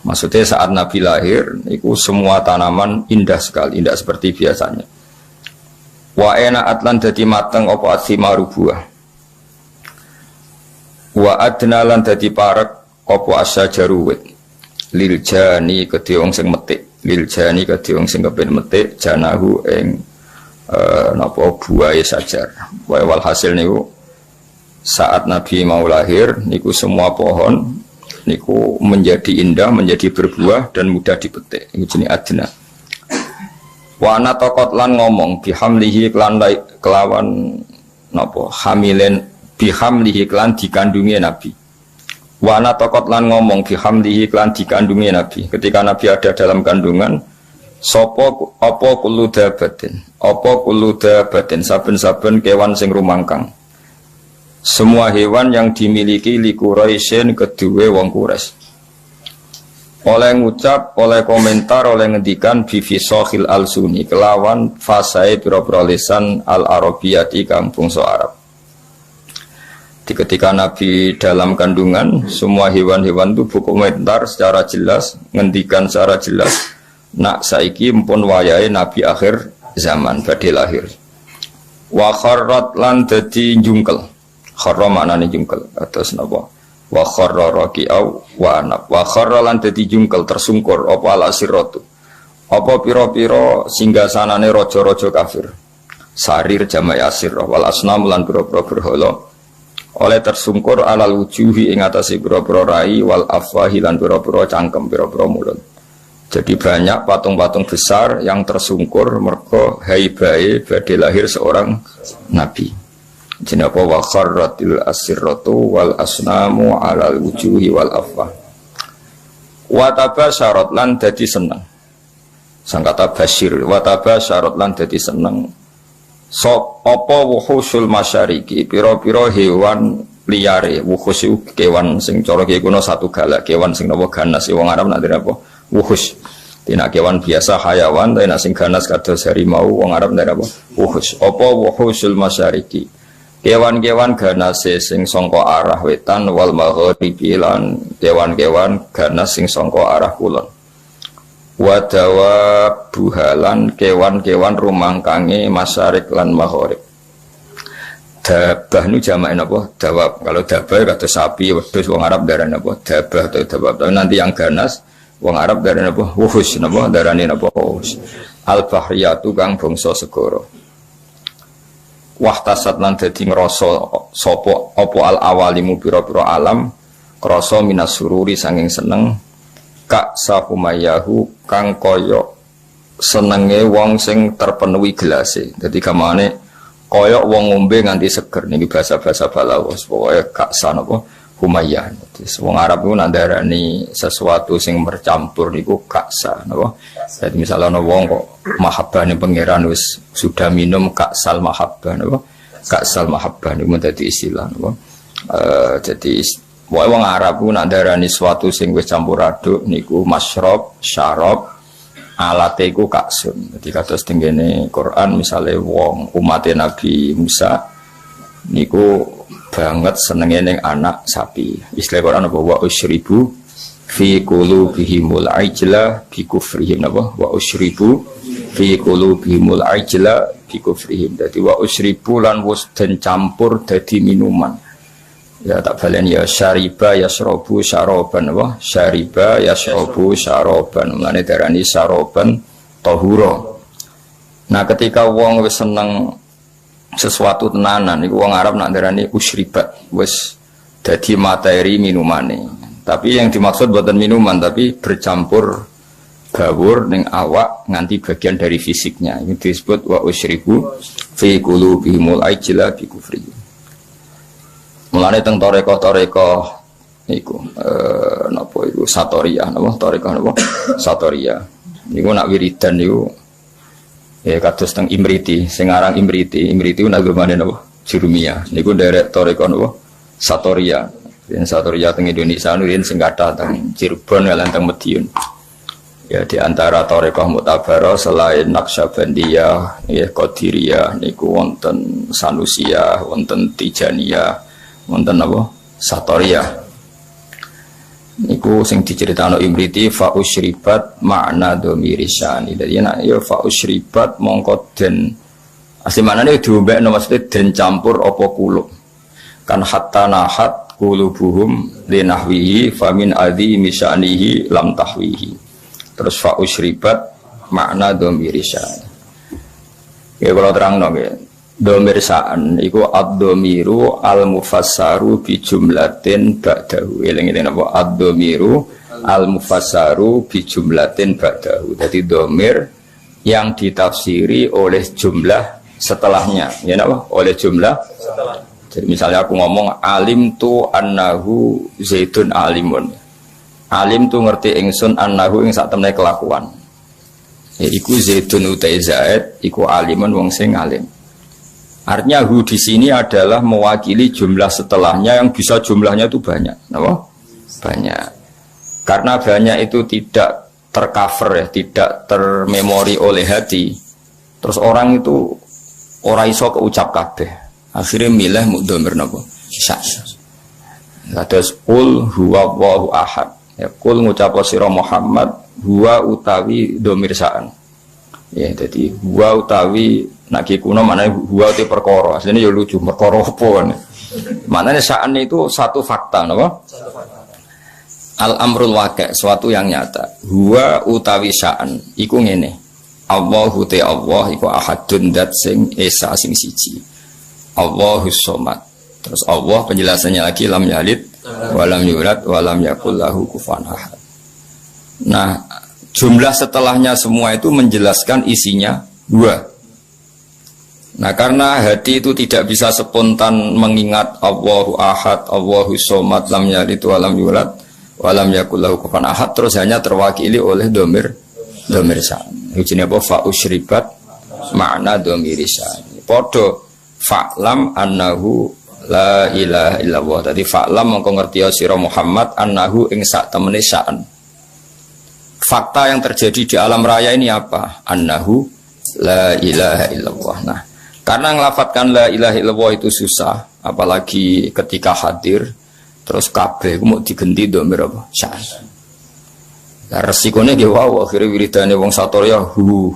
Maksudnya saat Nabi lahir, itu semua tanaman indah sekali, indah seperti biasanya. Wa ena'at lan dadi mateng apa athimaru buah. Wa adna lan dadi parek apa asyajaru wit. Lil jani kedhe wong sing metik, lil jani kedhe wong sing kepen metik janahu ing napa buahe sajar. Wal hasil niku saat Nabi mau lahir niku semua pohon niku menjadi indah, menjadi berbuah dan mudah dipetik. Iku jenenge adna. Wa ana taqat lan ngomong bihamlihi kelawan napa hamilen bihamlihi klan dikandungi Nabi. Wa ana taqat lan ngomong bihamlihi klan dikandungi Nabi. Ketika Nabi ada dalam kandungan sapa apa kullu dabatin saben-saben kewan sing rumangkang. Semua hewan yang dimiliki li Quraisyin kedue wong Quraisy. Oleh ngucap, oleh komentar, oleh ngendikan bifi sohil al-suni kelawan fasai pira-pira lisan al-arabiyati kang bangsa Arab. Ketika Nabi dalam kandungan, semua hewan-hewan itu berkomentar secara jelas, ngendikan secara jelas, nak saiki mpun wayahe Nabi akhir zaman badhe lahir. Wa kharrat lan dadi jungkel. Kharra maknane jungkel atas napa wa kharra raqi'au wa anab wa kharra lan dadi jungkel tersungkur apa al-asiratu apa pira-pira singgasanane raja-raja kafir sarir jama'i asir wal asnam lan pira-pira berhala oleh tersungkur alal wujuhi ing atase pira-pira rai wal afwahi lan pira-pira cangkem pira-pira mulut. Jadi banyak patung-patung besar yang tersungkur mergo haibae badhe lahir seorang nabi. Jenapa wa kharratil asirratu wal asnamu alal wujuhi wal afwah. Wa tabasyarat lan dadi seneng. Sangkata basyir wa tabasyarat lan dadi seneng. Sop apa wuhusul masyariki pira-pira hewan liyare wuhus kewan sing cara ki kuno satu galak kewan sing napa ganas wong Arab nak apa wuhus. Tina kewan biasa hayawan tapi sing ganas kados harimau wong Arab nak apa wuhus. Apa wuhusul masyariki kewan-kewan ganase sing sangka arah wetan wal maghribi lan kewan-kewan ganas sing sangka arah kulon. Wa dawabuhalan kewan-kewan rumangkange masyarik lan maghrib. Dabah nu jamae napa? Dawab. Kalau dabah kata sapi, wedhus wong Arab darane napa? Dabah atau dawab. Tapi nanti yang ganas wong Arab darane napa? Wuhus napa? Darane napa? Wuhus. Al-bahriyatu kang bangsa segara. Wahtasat lan dadi ngrasa sapa apa al awalimu pira-pira alam krasa minas sururi sanging seneng kak sahumayahu kang kaya senenge wong sing terpenuhi gelase. Dadi gamane kaya wong ngombe nganti seger niki bahasa-bahasa balaghah pokoke kak sanapa humayah. Wong Arab ku nandarani sesuatu sing bercampur niku kaksa napa. Jadi misalnya wong kok mahabbah pangeran wis sudah minum kaksal mahabbah napa. Kaksal mahabbah niku dadi istilah napa. Jadi wong Arab ku nandarani sesuatu sing wis campur aduk niku masyrab, syarab, alate iku kaksun. Jadi kados tengene Quran misale wong umat Nabi Musa niku banget senenge ning anak sapi. Istilah Quran apa wa usyribu fi qulubihimul ajla bi kufrihim napa wa usyribu fi qulubihimul ajla bi kufrihim. Dadi wa usyribu lan wis den campur dadi minuman. Ya tak balen ya syariba yasrabu syaraban wa syariba yasrabu syaraban. Mulane darani syaraban tahura. Nah ketika wong wis seneng sesuatu tenanan iku wong Arab nak ndarani usyribat wis dadi materi minumane. Tapi yang dimaksud bukan minuman tapi bercampur bawur ning awak nganti bagian dari fisiknya. Ini disebut wa usyribu fi qulubihimul ajla bi kufri. Mulane teng toreko-toreko niku napa iku satoriyah napa toreko napa satoriyah. Niku nak wiridan niku ya kados teng Imriti, sing aran Imriti nagamane napa? Jurumiyah. Niku nderek toreko napa? Satoria. Yen Satoria teng Indonesia niku sing kathah teng Cirebon lan teng Madiun. Ya di antara torekoh mutabarah selain Naqsyabandiyah, ya Qadiriyah niku wonten Sanusiyah, wonten Tijaniyah, wonten napa? Satoriyah. Niku sing diceritakno Imriti fa usyribat makna dhamirisani. Dadi nek ya fa usyribat mongko den asli maknane diombekno maksudnya den campur apa kulub. Kan hatta nahat qulubuhum linahwihi famin adhi misyanihi lam tahwihi. Terus fa usyribat makna dhamirisani. Ya kalau terangno nggih. Domirsaan iku ad-domiru al-mufassaru bi jumlatin ba'dahu. Eling-eling apa ad-domiru al-mufassaru bi jumlatin ba'dahu. Jadi domir yang ditafsiri oleh jumlah setelahnya. Ya napa? Oleh jumlah setelah. Jadi misalnya aku ngomong alim tu annahu zaitun alimun. Alim tu ngerti ingsun annahu ing sak temne kelakuan. Ya iku zaitun utai zaid iku alimun wong sing alim. Artinya hu di sini adalah mewakili jumlah setelahnya yang bisa jumlahnya itu banyak, apa? Banyak. Karena banyak itu tidak tercover ya, tidak termemori oleh hati. Terus orang itu ora iso keucap kabeh. Akhirnya milih mudhamir napa? Sya. Terus qul huwa Allahu ahad. Ya qul ngucap sira Muhammad huwa utawi dhamir sa'an. Ya jadi huwa utawi nak kuno mana huwa te perkara. Asline ya lucu perkara apa. Maknane sa'an itu satu fakta napa? Al-amrul waqi', suatu yang nyata. Huwa utawi sa'an iku ngene. Allahu te Allah iku ahadun dat sing esa sing siji. Allahus somad. Terus Allah penjelasannya lagi lam yalid walam yulad walam yakul lahu kufuwan ahad. Nah, jumlah setelahnya semua itu menjelaskan isinya dua. Nah, karena hati itu tidak bisa spontan mengingat Allahu ahad, Allahus somad, lam yalid walam yulad walam yakul lahu kufuwan ahad, terus hanya terwakili oleh domir sa'an. Ujine apa fa usyribat makna domir sa'an. Padha fa'lam annahu la ilaha illallah. Tadi fa'lam mongko ngerti sira Muhammad annahu ing sak temene sa'an. Fakta yang terjadi di alam raya ini apa? Annahu la ilaha illallah. Nah, karena ngelafatkan la ilaha illallah itu susah, apalagi ketika hadir, terus kabeh mau digenti domir apa? Sa'an. Nah, resikonya dia wow, akhirnya wiridane wong satorya hu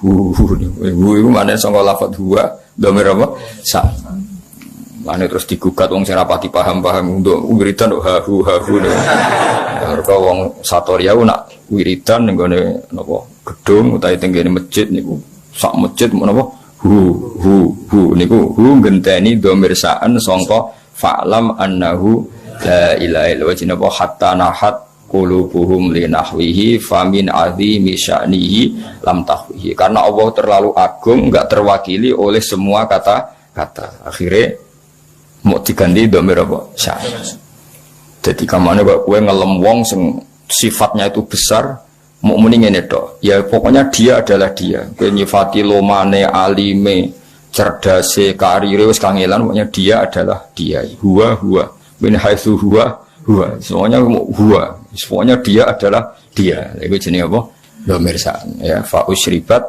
itu mana sangka lafat huwa domir apa? Sa'an. Mana terus digugat wong sing rapati paham untuk wiridan hu. Mereka wong satorya nak wiridan ning gone napa gedung utawa teng ngene masjid niku sak masjid menapa hu niku hu genteni domir sa'an sangka fa'lam annahu la ilaha illallah hatta nahat qulubuhum linahwihi famin azimi sya'nihi lam tahwihi. Karena Allah terlalu agung enggak terwakili oleh semua kata-kata. Akhirnya mau diganti domir apa? Sya'an. Jadi kamane kok kowe ngelem wong sing sifatnya itu besar, mau muni ngene tok. Ya pokoknya dia adalah dia. Kowe nyifati lomane, alime, cerdase, karire wis kangelan, pokoknya dia adalah dia. Huwa min haitsu huwa. Semuanya huwa. Semuanya dia adalah dia. Iku jenenge apa? Dhamir sa'an. Ya fa usyribat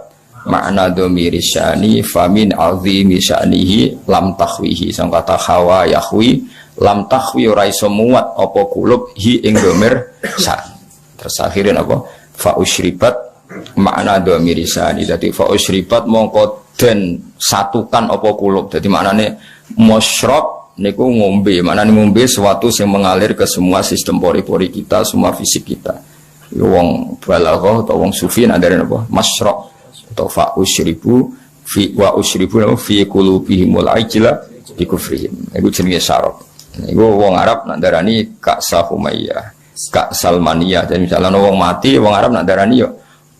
makna dhamir sya'ni famin azimi sya'nihi lam tahwihi. Sang kata hawa yahwi lam tahwi ora iso muat apa kulub hi ing dhamir sa'an. Terus akhirin apa? Fa usyribat makna dhamir sya'ni. Dadi fa usyribat mongko den satukan apa kulub. Dadi maknane musyrab niku ngombe, maknane ngombe sesuatu yang mengalir ke semua sistem pori-pori kita, semua fisik kita. Wong balaghah atau wong sufi nadare napa? Masyrab atau fa usyribu fi wa usyribu fi qulubihimul ajla bi kufrihim. Iku jenenge syarab. Iku wong Arab nadarani ka'sa humayyah, ka'sal maniyah. Jadi misalnya wong mati, wong Arab nadarani yo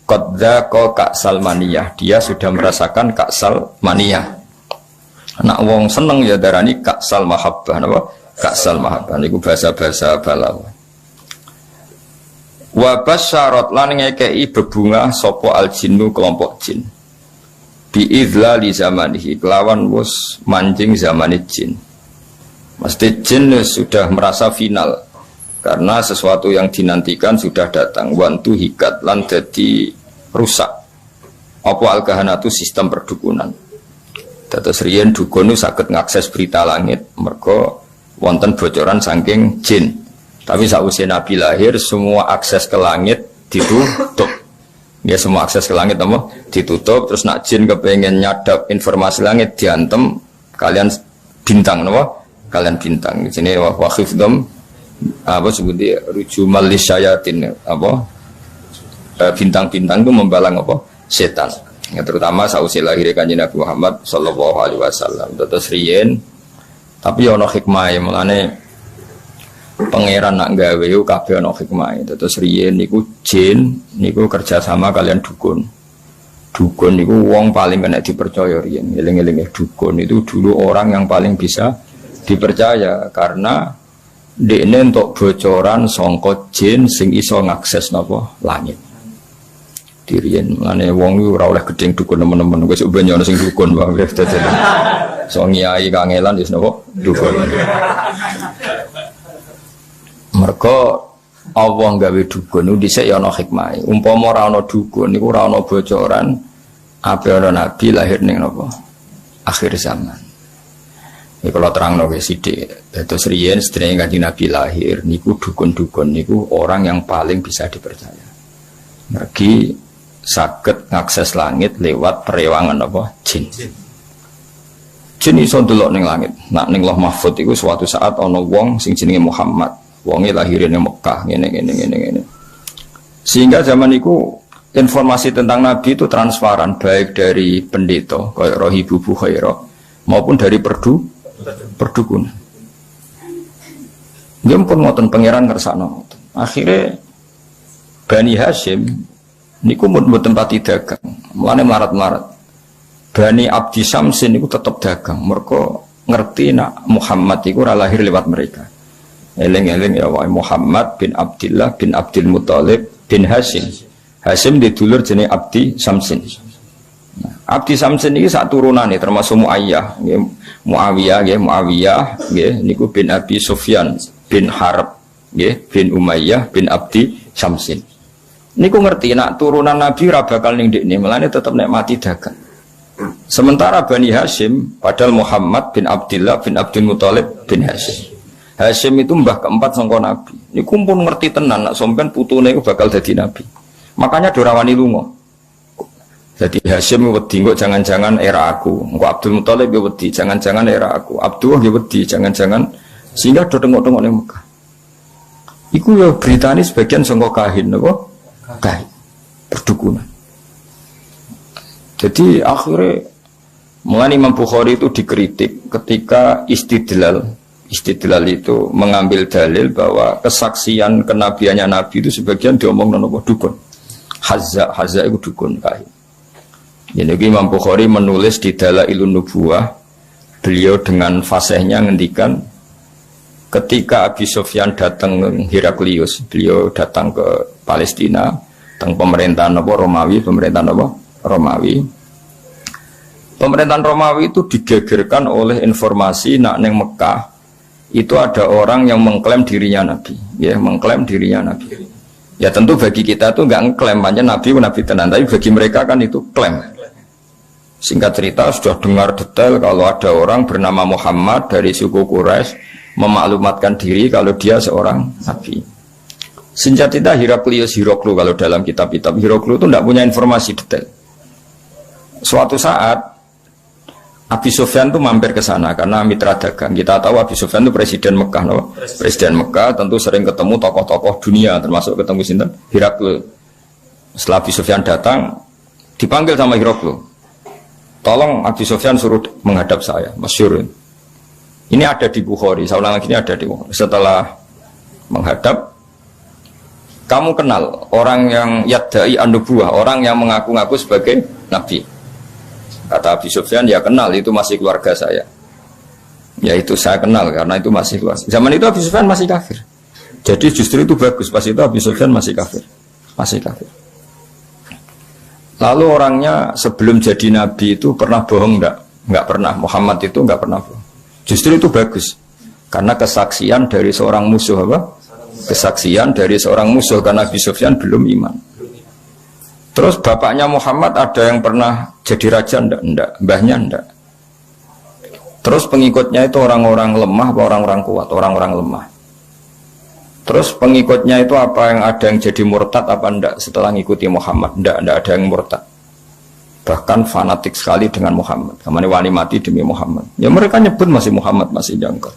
qadza ka'sal maniyah. Dia sudah merasakan ka'sal maniyah. Nak wong seneng ya darani kaksal mahabbah napa? Kaksal mahabbah niku bahasa-bahasa balaghah. Wa basyarat lan ngekeki bebungah sapa aljinnu kelompok jin. Bi idzlali zamanihi kelawan wis manjing zamane jin. Mesti jin sudah merasa final karena sesuatu yang dinantikan sudah datang. Wantu hikat lan dadi rusak. Apa al-kahanatu sistem perdukunan. Dados riyen dukun saged ngakses berita langit mergo wonten bocoran saking jin. Tapi sausé Nabi lahir semua akses ke langit ditutup. Ya semua akses ke langit apa? Ditutup. Terus nak jin kepengen nyadap informasi langit diantem kalian bintang apa? Kalian bintang. Di sini wa khifdam apa sebutnya rujumal lisyayatin apa? Bintang-bintang itu membalang apa? Setan. Ya, terutama sausé lahir Kanjeng Nabi Muhammad sallallahu alaihi wasallam. Terus riyen tapi ana hikmah mulane pangeran nak gawe yo kabeh ana hikmah. Terus riyen niku jin niku kerja sama kalian dukun. Dukun niku wong paling kena dipercaya riyen. Eling-eling dukun itu dulu orang yang paling bisa dipercaya karena dekne entuk bocoran sangka jin sing iso ngakses napa langit. Diriyen mulane wong iku ora oleh gedeng dukun temen-temen wis ben ono sing dukun wae dadi. So nyai kangelan wis napa dukun. Mergo Allah gawe dukun niku dhisik ya ana hikmahe. Umpama ora ana dukun niku ora ana bocoran ape ana nabi lahir ning napa? Akhir zaman. Iki kula terangno wis sithik. Dados riyen sedherenge Kanjeng Nabi lahir niku dukun-dukun niku orang yang paling bisa dipercaya. Mergi saged ngakses langit lewat perewangan apa? Jin. Jin iso ndelok ning langit. Nak ning Lauh Mahfuz iku suatu saat ana wong sing jenenge Muhammad. Wonge lahirnya Mekah ngene. Sehingga zaman itu informasi tentang Nabi itu transparan baik dari pendeta kayak Rohibu Bukhairah maupun dari perdukunan. Dia pun ngoten pangeran kersano. Akhirnya Bani Hashim niku mboten pati dagang. Mulane marat-marat. Bani Abdi Samsin niku tetap dagang. Mergo ngerti nak Muhammad iku ora lahir lewat mereka. Eling-eling ya wae Muhammad bin Abdullah bin Abdul Muthalib bin Hashim. Hashim didulur jenenge Abdi Samsin. Nah, Abdi Samsin iki sak turunane termasuk Muayyah, nggih Muawiyah nggih niku bin Abi Sufyan bin Harb nggih bin Umayyah bin Abdi Samsin. Niku ngerti nak turunan Nabi ora bakal ning ndekne, melane tetep nek mati dagang. Sementara Bani Hashim padahal Muhammad bin Abdullah bin Abdul Muthalib bin Hashim. Hashim itu mbah keempat sangka Nabi. Ini kumpul ngerti tenan nak sampean putune iku bakal dadi nabi. Makanya dorawani lunga. Jadi Hashim wedi kok jangan-jangan era aku. Engko Abdul Muthalib ya wedi jangan-jangan era aku. Abdullah ya wedi jangan-jangan sehingga do tengok-tengok ning Mekah. Iku ya beritane sebagian sangka kahin napa? Kahin. Perdukunan. Jadi akhirnya mulai Imam Bukhari itu dikritik ketika istidlal itu mengambil dalil bahwa kesaksian kenabiannya Nabi itu sebagian diomong nopo dukun. Hazza itu dukun kahin. Jadi Imam Bukhari menulis di Dalailun Nubuwah, beliau dengan fasihnya ngendikan ketika Abi Sufyan datang Heraklius, beliau datang ke Palestina, teng pemerintahan Romawi. Pemerintahan Romawi itu digegerkan oleh informasi nak neng Mekah itu ada orang yang mengklaim dirinya Nabi, ya mengklaim dirinya Nabi. Ya tentu bagi kita itu nggak ngeklaim aja Nabi tenan, tapi bagi mereka kan itu klaim. Singkat cerita sudah dengar detail kalau ada orang bernama Muhammad dari suku Quraisy memaklumatkan diri kalau dia seorang Nabi. Singkat cerita Hiroklu kalau dalam kitab-kitab Hiroklu itu tidak punya informasi detail. Suatu saat Abi Sufyan itu mampir ke sana karena mitra dagang. Kita tahu Abi Sufyan itu presiden Mekah, no? Presiden Mekah tentu sering ketemu tokoh-tokoh dunia, termasuk ketemu sinten Heraklius. Setelah Abi Sufyan datang, dipanggil sama Heraklius. Tolong Abi Sufyan suruh menghadap saya, masyhur. Ini ada di Bukhari, saya ulang lagi ini ada di Bukhari. Setelah menghadap, kamu kenal orang yang yadda'i an-nubuwah, orang yang mengaku-ngaku sebagai nabi. Kata Abi Sufyan, ya kenal, itu masih keluarga saya. Ya itu saya kenal karena itu masih keluarga. Zaman itu Abi Sufyan masih kafir. Jadi justru itu bagus, pas itu Abi Sufyan masih kafir. Lalu orangnya sebelum jadi nabi itu pernah bohong enggak? Enggak pernah. Muhammad itu enggak pernah bohong. Justru itu bagus. Karena kesaksian dari seorang musuh apa? Kesaksian dari seorang musuh karena Abi Sufyan belum iman. Terus bapaknya Muhammad ada yang pernah jadi raja enggak? Mbahnya enggak. Terus pengikutnya itu orang-orang lemah atau orang-orang kuat? Orang-orang lemah. Terus pengikutnya itu apa, yang ada yang jadi murtad apa enggak setelah ngikuti Muhammad? Enggak ada yang murtad. Bahkan fanatik sekali dengan Muhammad. Kemana wali mati demi Muhammad. Ya mereka nyebut masih Muhammad, masih jangkau.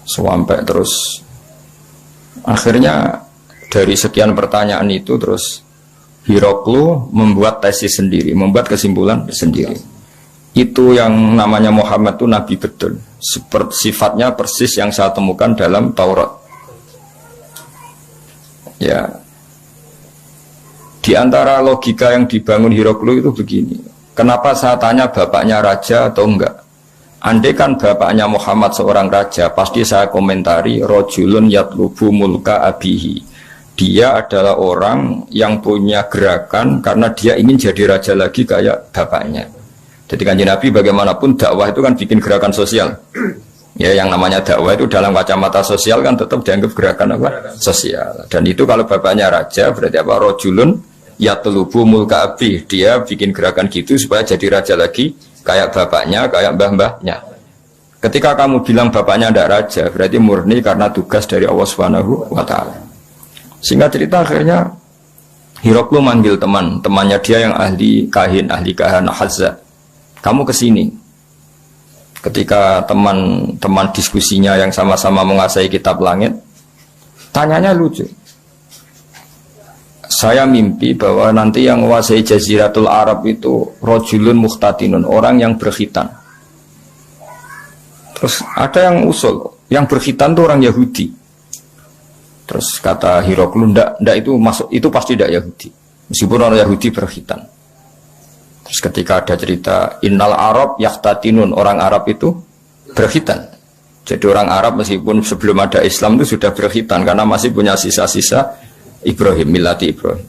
Sampai terus akhirnya dari sekian pertanyaan itu terus Hiroklu membuat tesis sendiri, membuat kesimpulan sendiri. Itu yang namanya Muhammad itu nabi betul. Seperti sifatnya persis yang saya temukan dalam Taurat. Ya, di antara logika yang dibangun Hiroklu itu begini. Kenapa saya tanya bapaknya raja atau enggak? Andai kan bapaknya Muhammad seorang raja, pasti saya komentari rojulun yatlubu mulka abihi. Dia adalah orang yang punya gerakan karena dia ingin jadi raja lagi kayak bapaknya. Jadi Kanjeng Nabi bagaimanapun dakwah itu kan bikin gerakan sosial. Ya, yang namanya dakwah itu dalam kacamata sosial kan tetap dianggap gerakan apa? Sosial. Dan itu kalau bapaknya raja berarti apa? Rojulun yatlubu mulka abi. Dia bikin gerakan gitu supaya jadi raja lagi kayak bapaknya, kayak mbah-mbahnya. Ketika kamu bilang bapaknya tidak raja, berarti murni karena tugas dari Allah Subhanahu wa taala. Singkat cerita akhirnya Hiroklu manggil temannya dia yang ahli kahana Hazza. Kamu kesini. Ketika teman-teman diskusinya yang sama-sama menguasai kitab langit, tanyanya lucu. Saya mimpi bahwa nanti yang menguasai Jaziratul Arab itu rojulun muhtatinun, orang yang berkhitan. Terus ada yang usul, yang berkhitan itu orang Yahudi. Terus kata Hiroklu, ndak itu masuk, itu pasti tidak Yahudi. Meskipun orang Yahudi berkhitan. Terus ketika ada cerita innal Arab yahtatinun, orang Arab itu berkhitan. Jadi orang Arab meskipun sebelum ada Islam itu sudah berkhitan karena masih punya sisa-sisa Ibrahim, milati Ibrahim.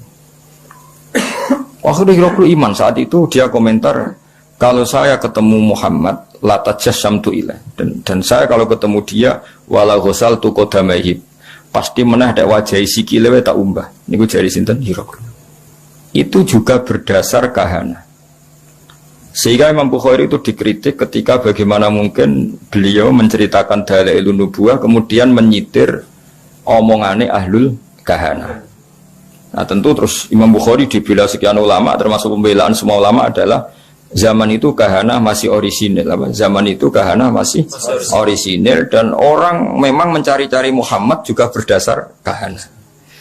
Waktu Hiroklu iman saat itu dia komentar, kalau saya ketemu Muhammad latajasyamtu ilaih, dan saya kalau ketemu dia wala ghusal tu qadamaihi, pasti menah dak wajahi sikile tak umbah. Niku jari sinten Hiroklu. Itu juga berdasar kahana. Sehingga Imam Bukhari itu dikritik ketika bagaimana mungkin beliau menceritakan dalailun nubuwah kemudian menyitir omongane ahlul kahana. Nah tentu terus Imam Bukhari dibela sekian ulama, termasuk pembelaan semua ulama adalah zaman itu kahana masih orisinil. Zaman itu kahana masih orisinil dan orang memang mencari-cari Muhammad juga berdasar kahana.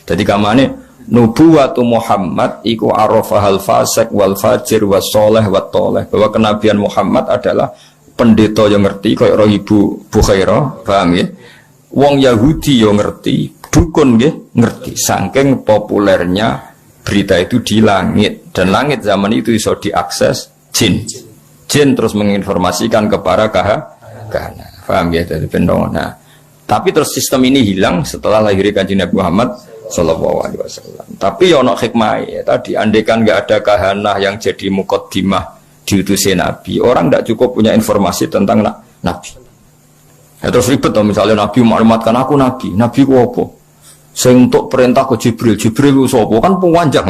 Jadi kamane nubuwatu Muhammad iku arafahal fasik wal fajir was soleh wat toleh, bahwa kenabian Muhammad adalah pendeta yang ngerti kayak roh Ibu Bukhairah, paham ya? Wong Yahudi yang ngerti, dukun nggih ngerti. Saking populernya berita itu di langit, dan langit zaman itu bisa diakses jin. Jin terus menginformasikan kepada kahana. Paham ya? Dari pendongan. Nah, tapi terus sistem ini hilang setelah lahirnya Kanjeng Nabi Muhammad Sallallahu Alaihi Wasallam. Tapi ya ono hikmah ya tadi, andaikan nggak ada kahana yang jadi muqaddimah diutusnya Nabi, orang tidak cukup punya informasi tentang Nabi. Ya terus ribet dong, misalnya Nabi maklumatkan aku Nabi ku apa? Sing untuk perintah ke Jibril ku sapa? Kan panjang.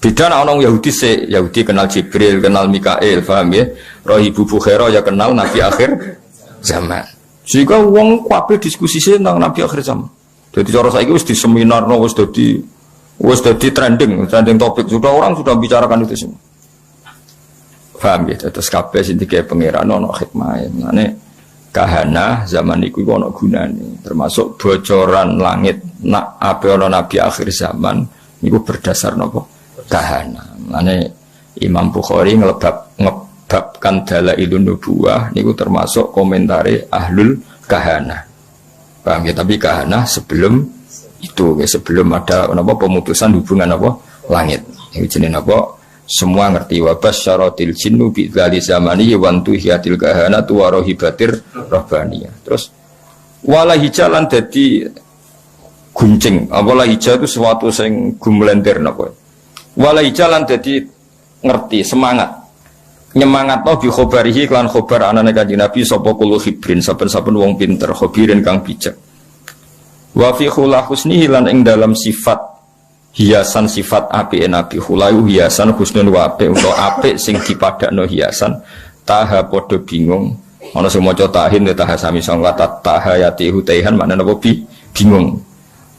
Beda nak orang Yahudi kenal Jibril, kenal Mikail, paham ya? Roh Ibu Bukhairah ya kenal Nabi akhir zaman. Sehingga wong kabeh diskusi tentang Nabi akhir zaman. Jadi cara saiki wis di seminar, wis dadi trending topik, sudah orang sudah bicarakan itu semua. Paham ya? Terus kabeh sing dikek pangeran ono hikmahe. Mane kahana zaman iku ono gunane, termasuk bocoran langit nak ape ono nabi akhir zaman niku berdasar napa? Kahana. Mane Imam Bukhari ngebabkan dalailun nubuwah niku termasuk komentari ahlul kahana. Paham ya? Tapi kahana sebelum itu, ya, sebelum ada apa pemutusan hubungan apa langit. Ini jenis apa? Semua ngerti wabas syaratil jinnu bidzali zamani wantu hiatil kahana tu warohibatir rohbaniyah. Terus wala hijalan jadi guncing. Wala hijal itu sesuatu yang gumlender napa. Wala hijalan jadi ngerti semangat. Nyemangat no bi khobarihi klan khobar anane Kanjeng Nabi sapa kulo hibrin saben-saben wong pinter khobirin kang bijak. Wa fi khula husnihi lan ing dalam sifat hiasan sifat apike Nabi khulayu hiasan husnul wa apik utawa apik sing dipadakno hiasan taha padha bingung ana sing maca tahin taha sami sangka taha yati hutaihan maknane apa bingung.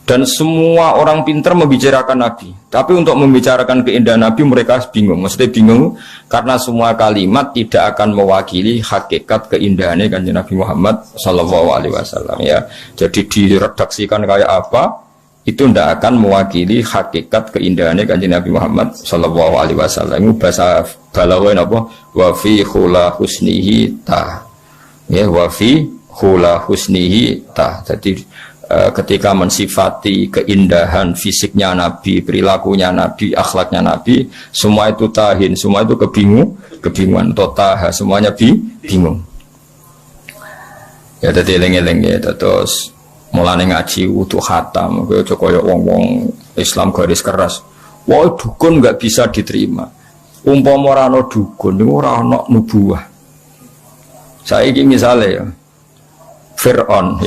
Dan semua orang pintar membicarakan Nabi. Tapi untuk membicarakan keindahan Nabi mereka bingung. Maksudnya bingung karena semua kalimat tidak akan mewakili hakikat keindahannya Kanjeng Nabi Muhammad sallallahu alaihi wasallam ya. Jadi diredaksikan kayak apa itu tidak akan mewakili hakikat keindahannya Kanjeng Nabi Muhammad sallallahu alaihi wasallam. Itu bahasa balaghah napa? Wa fi khula husnihi ta. Ya, wa fi khula husnihi ta. Jadi ketika mensifati keindahan fisiknya Nabi, perilakunya Nabi, akhlaknya Nabi, semua itu tahin, semua itu kebingungan, totaha, semuanya bingung. Ya tadi eling-eling ya, terus mulane ngaji utuh khatam, koyo wong-wong Islam garis keras. Wah dukun nggak bisa diterima. Umpama ora ana dukun, ora ana nubuwah. Saiki misale ya, Fir'aun.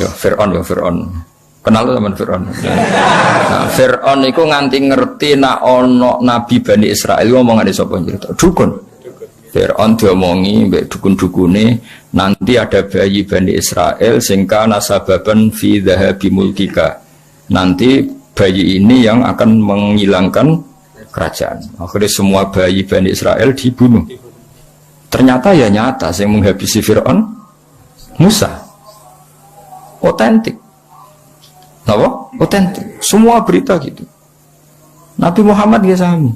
Kenal teman Fir'aun. Nah, Fir'aun itu nganti ngerti nak ono Nabi Bani Israel ngomongane sapa cerita. Dukun. Fir'aun diomongi mbek dukun-dukune nanti ada bayi Bani Israel sing kana sababan fi dhahabi mulkika. Nanti bayi ini yang akan menghilangkan kerajaan. Akhirnya semua bayi Bani Israel dibunuh. Ternyata ya nyata yang menghabisi Fir'aun Musa. Otentik. Apa? Otentik. Semua berita gitu. Nabi Muhammad ya sami.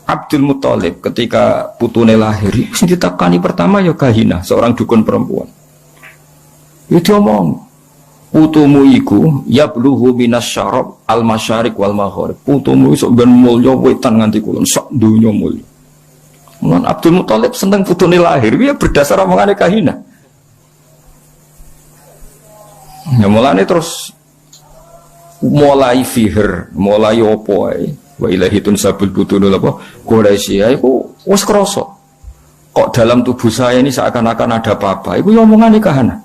Abdul Muthalib ketika putune lahir, sing ditakani pertama ya Kahina, seorang dukun perempuan. Itu omong, putumu iku yablughu minas syarab al masyariq wal maghrib. Putumu iso ben mulya wetan nganti kulon sak donya mulya. Mun Abdul Muthalib seneng putune lahir, ya berdasar omongane Kahina. Ya mulane terus mulai fihir, mulai opo ae. Wa ilahi tunsabul butunul apa? Quraisy iku wis krasa. Kok dalam tubuh saya ini seakan-akan ada apa-apa. Iku yo omongane Kahana.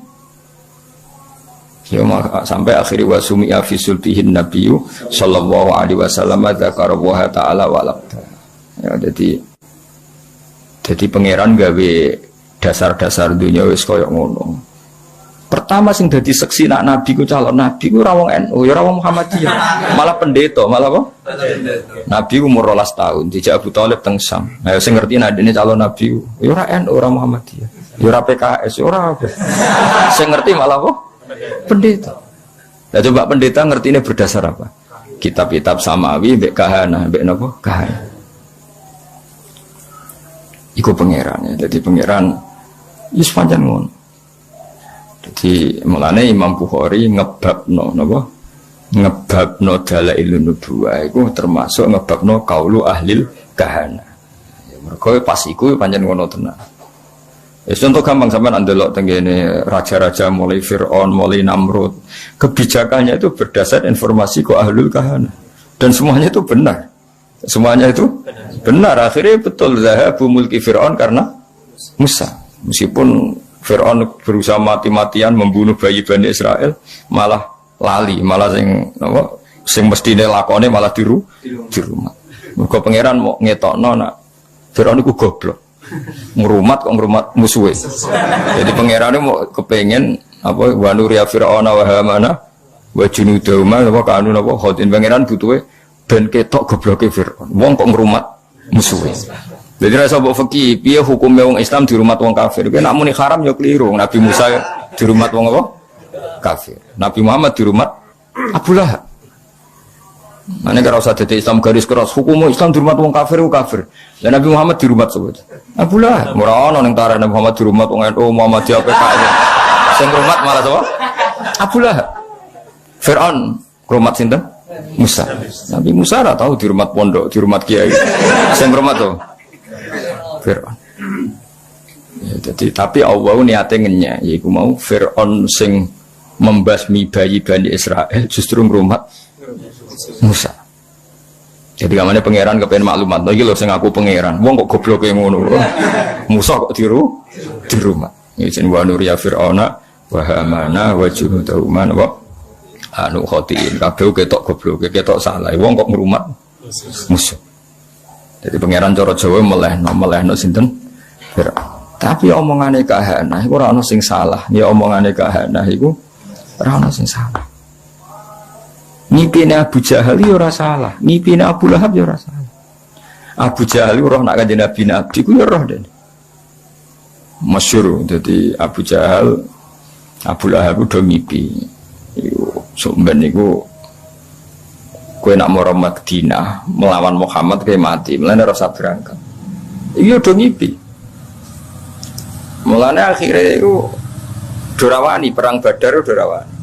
Ya sampai akhir wa sumi'a fi sultihin nabiyyu sallallahu alaihi wasallam dzakara wa ta'ala wa labda. Ya jadi pangeran gawe dasar-dasar dunia wis koyo ngono. Pertama sing dadi seksi nak nabi ku calon nabi ku ora wong NU, ya ora wong Muhammadiyah. Malah pendeta, malah apa? Nabi umur 12 tahun, dijak Abu Thalib teng Syam. Ayo sing ngerti nek dene calon nabi ku, ya ora NU, ora Muhammadiyah. Ya ora PKS, ya ora apa. Sing ngerti malah apa? Pendeta. Lah coba pendeta ngertine berdasar apa? Kitab-kitab samawi mbek kahana, mbek napa? Kahana. Iku pangeran ya. Jadi pangeran wis pancen ngono. Jadi mulane Imam Bukhari ngebabno napa? Ngebabno dalailun nubuwah iku termasuk ngebabno qaulu ahlil kahana. Ya mergo pas iku pancen ngono tenan. Wis contoh gampang sampean ndelok tengene raja-raja mulai Firaun, mulai Namrud. Kebijakannya itu berdasar informasi kok ahlul kahana. Dan semuanya itu benar. Semuanya itu benar. Akhirnya betul zahabu mulki Firaun karena Musa. Meskipun Fir'aun berusaha mati-matian membunuh bayi Bani Israel, malah lali, malah sing mestine lakone malah di rumah. Mergo pangeran mau ngetokno nak Fir'aun iku goblok. Ngrumat kok ngrumat musuhe. Jadi pangerane mau kepengen apa wa nuriya Fir'auna wa Hamana wa junudahuma apa kanu napa khotin pangeran butuhe ben ketok gobloke Fir'aun. Wong kok ngrumat musuhe. Jadi rasa mbok fikih piye hukume wong Islam di rumah wong kafir. Kuwi nek muni haram ya keliru. Nabi Musa di rumah wong apa? Kafir. Nabi Muhammad di rumah Abu Lahab. Mane karo usah dadi Islam garis keras, hukum Islam di rumah wong kafir ku kafir. Dan Nabi Muhammad di rumah sebut. Abu Lahab. Ora ono ning tarikh Nabi Muhammad di rumah wong NU Muhammadiyah PKS. Sing rumah malah sapa? Abu Lahab. Fir'aun rumah sinten? Musa. Nabi Musa ora tahu di rumah pondok, di rumah kiai. Sing rumah to Fir'aun. Ya, jadi, tapi Allah niatnya ngenya, yaitu mau Fir'aun sing membasmi bayi Bani Israel justru ngrumat Musa. Jadi kamane pangeran kepen maklumat, lagi lho sing aku pangeran. Wong kok goblok yang ngono. Musa kok di rumah. Izin wa nuriya Fir'auna wa Hamana wa junudahuma wa anu khotiin. Kabeh ketok goblok, ketok salah. Wong kok ngrumat Musa. Jadi pangeran cara Jawa melehno sinten? Tapi omongane kahana iku ora ana sing salah. Ya omongane kahana iku ora ana sing salah. Ngipine Abu Jahal yo ora salah, ngipine Abu Lahab yo ora salah. Abu Jahal roh nak kanjeng Nabi Nabi ku yo roh den. Masyhur dadi Abu Jahal Abu Lahab udah ngipi. Iku sumben niku kowe nak mara Madinah melawan Muhammad kowe mati, mulane ora usah berangkat. Iya udah ngipi. Mulane akhirnya iku dorawani perang Badar dorawani.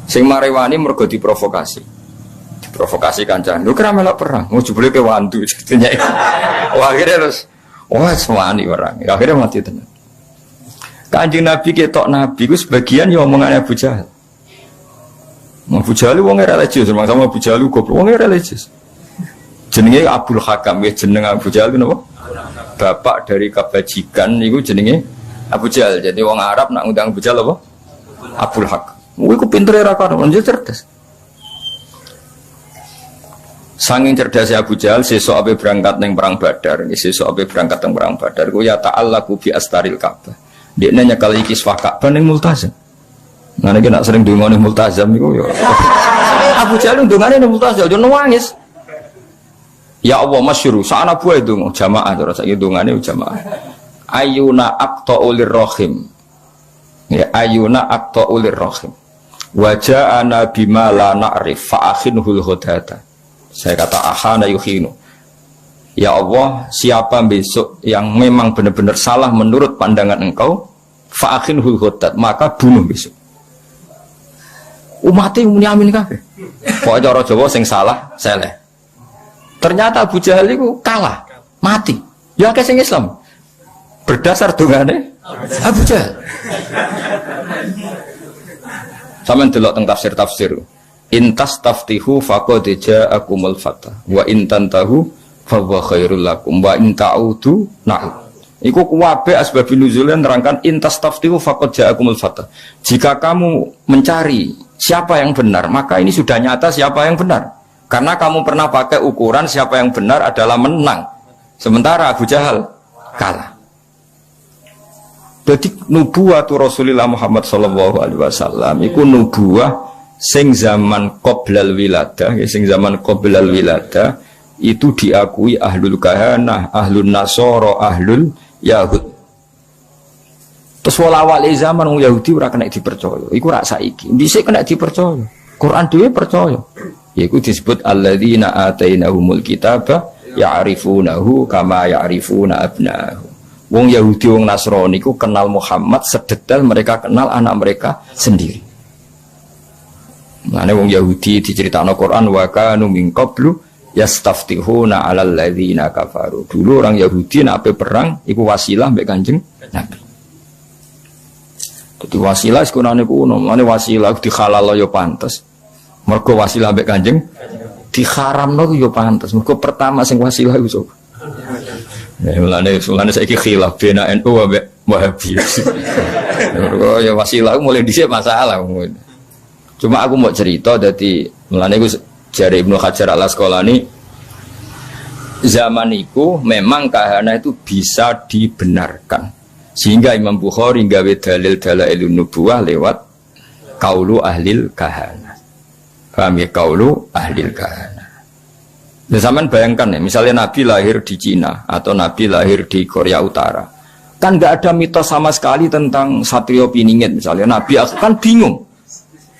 Sing marewani mergo diprovokasi. Diprovokasi kancane. Lho kira melok perang, mau jebule ke wandu ceritanya. Wah akhirnya terus wah semani orang. Akhirnya mati tenan. Kanjeng Nabi ketok Nabi ku sebagian ya omongane Abu Jahal. Abu Jahal wong religius, sama Abu Jahal goblok wong religius. Jenenge Abdul Hakam, ya jeneng Abu Jahal ku napa? Bapak dari kebajikan niku jenenge Abu Jahal. Jadi wong Arab nak ngundang Abu Jahal apa? Abdul Hakam. Iku pintere ra karo, njuk cerdas. Sanging cerdasnya Abu Jahal sesuk ape berangkat ning perang Badar, sesuk ape berangkat ning perang Badar ku ya ta'allaqu bi astaril Ka'bah. Dekne nyekal iki kiswah Ka'bah ning Multazam. Ngene iki nak sering ndongane Multazam niku ya. Abu Jahal ndongane ning Multazam yo nangis. Ya Allah masyhur, sakana buah ndonga jamaah terus saiki ndongane jamaah. Ayuna aqta'ulir rahim. Ya ayuna aqta'ulir rahim. Waja'ana bima la na'rif fa'akhinhul hudata. Saya kata ahana yukhinu. Ya Allah, siapa besok yang memang benar-benar salah menurut pandangan engkau, fa'akhinhul hudat, maka bunuh besok. Umatnya muni amin kabeh. Pokoknya cara Jawa sing salah, seleh. Ternyata Abu Jahal itu kalah, mati. Ya akeh sing Islam. Berdasar dongane Abu Jahal. Sampeyan delok teng tafsir-tafsir. Intas taftihu faqad ja'akumul fatah wa in tantahu fa huwa khairul lakum wa in ta'udu na'ud. Iku kuwabe asbabun nuzul nerangkan intas taftihu faqad ja'akumul fatah. Jika kamu mencari siapa yang benar, maka ini sudah nyata siapa yang benar. Karena kamu pernah pakai ukuran siapa yang benar adalah menang. Sementara Abu Jahal kalah. Jadi nubuwah Rasulullah Muhammad sallallahu alaihi wasallam iku nubuwah sing zaman qoblal wiladah, sing zaman qoblal wiladah itu diakui ahlul kahanah, ahlul nasara, ahlul yahud. Terus wala-wali zaman wong Yahudi ora kena dipercaya. Iku rak saiki. Dhisik kena dipercaya. Quran dhewe percaya. Yaiku disebut alladzina atainahumul kitaba ya'rifunahu kama ya'rifuna abna'ahum. Wong Yahudi wong Nasrani ku kenal Muhammad sedetail mereka kenal anak mereka sendiri. Mane wong Yahudi diceritakno Quran wa kanu min qablu yastaftihuna 'alal ladzina kafaru. Dulu orang Yahudi nek perang iku wasilah mbek Kanjeng Nabi. Dadi wasilah sekunane kuno, mane wasilah dihalal ya pantes. Mergo wasilah mbek Kanjeng diharamno ya pantes. Mergo pertama sing wasilah iku sapa? Mulane saiki khilaf bena NU ambek Wahabi. Ya wasilah mulai dhisik masalah. Cuma aku mau cerita dadi mulane iku jare Ibnu Hajar Al-Asqalani zaman iku memang kahana itu bisa dibenarkan. Sehingga Imam Bukhari gawe dalil dalailun nubuwah lewat qaulu ahlil kahana. Paham ya qaulu ahlil kahana. Nah, zaman bayangkan ya, misalnya Nabi lahir di Cina atau Nabi lahir di Korea Utara, kan nggak ada mitos sama sekali tentang Satrio Piningit misalnya. Nabi kan bingung.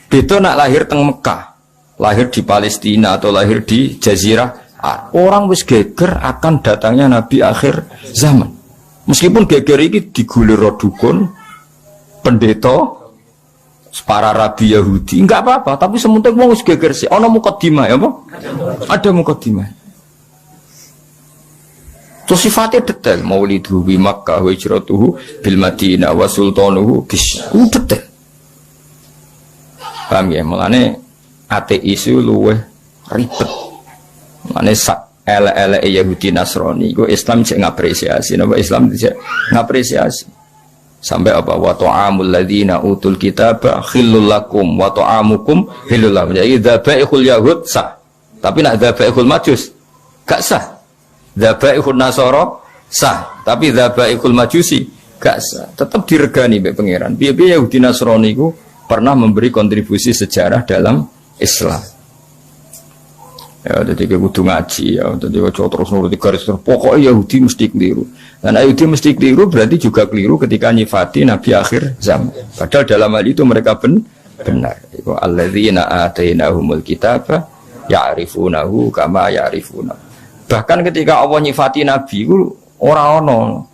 Beto nak lahir teng Mekah, lahir di Palestina atau lahir di Jazirah, orang wis geger akan datangnya Nabi akhir zaman. Meskipun geger ini digulir dukun, pendeta, para rabi Yahudi, enggak apa-apa, tapi sementing wong wis geger sih. Ana mukadimah ya, apa? Ada mukadimah. Terus sifatnya detail, maulidu bi Makkah wa hijratuhu bil Madinah wa sultanuhu bis. Detail. Paham ya? Mulane ateis itu luwih ribet. Mulane sak ele-ele Yahudi Nasrani iku Islam cek ngapresiasi, napa Islam cek ngapresiasi. Sampai apa wa ta'amul ladzina utul kitaba khillul lakum wa ta'amukum khillul lahum. Jadi dzabaihul yahud sah. Tapi nak dzabaihul majus gak sah. Dzabaihul nasara sah, tapi dzabaihul majusi gak sah. Tetap diregani mbek pangeran. Piye-piye Yahudi Nasrani iku pernah memberi kontribusi sejarah dalam Islam. Ya, jadi kita kudu ngaji ya. Jadi kalau terus nuruti garis terus pokoknya Yahudi mesti keliru. Dan Yahudi mesti keliru berarti juga keliru ketika nyifati Nabi akhir zaman. Padahal dalam hal itu mereka benar. Iku alladzina atainahumul kitaba ya'rifunahu kama ya'rifuna. Bahkan ketika Allah nyifati Nabi itu orang ono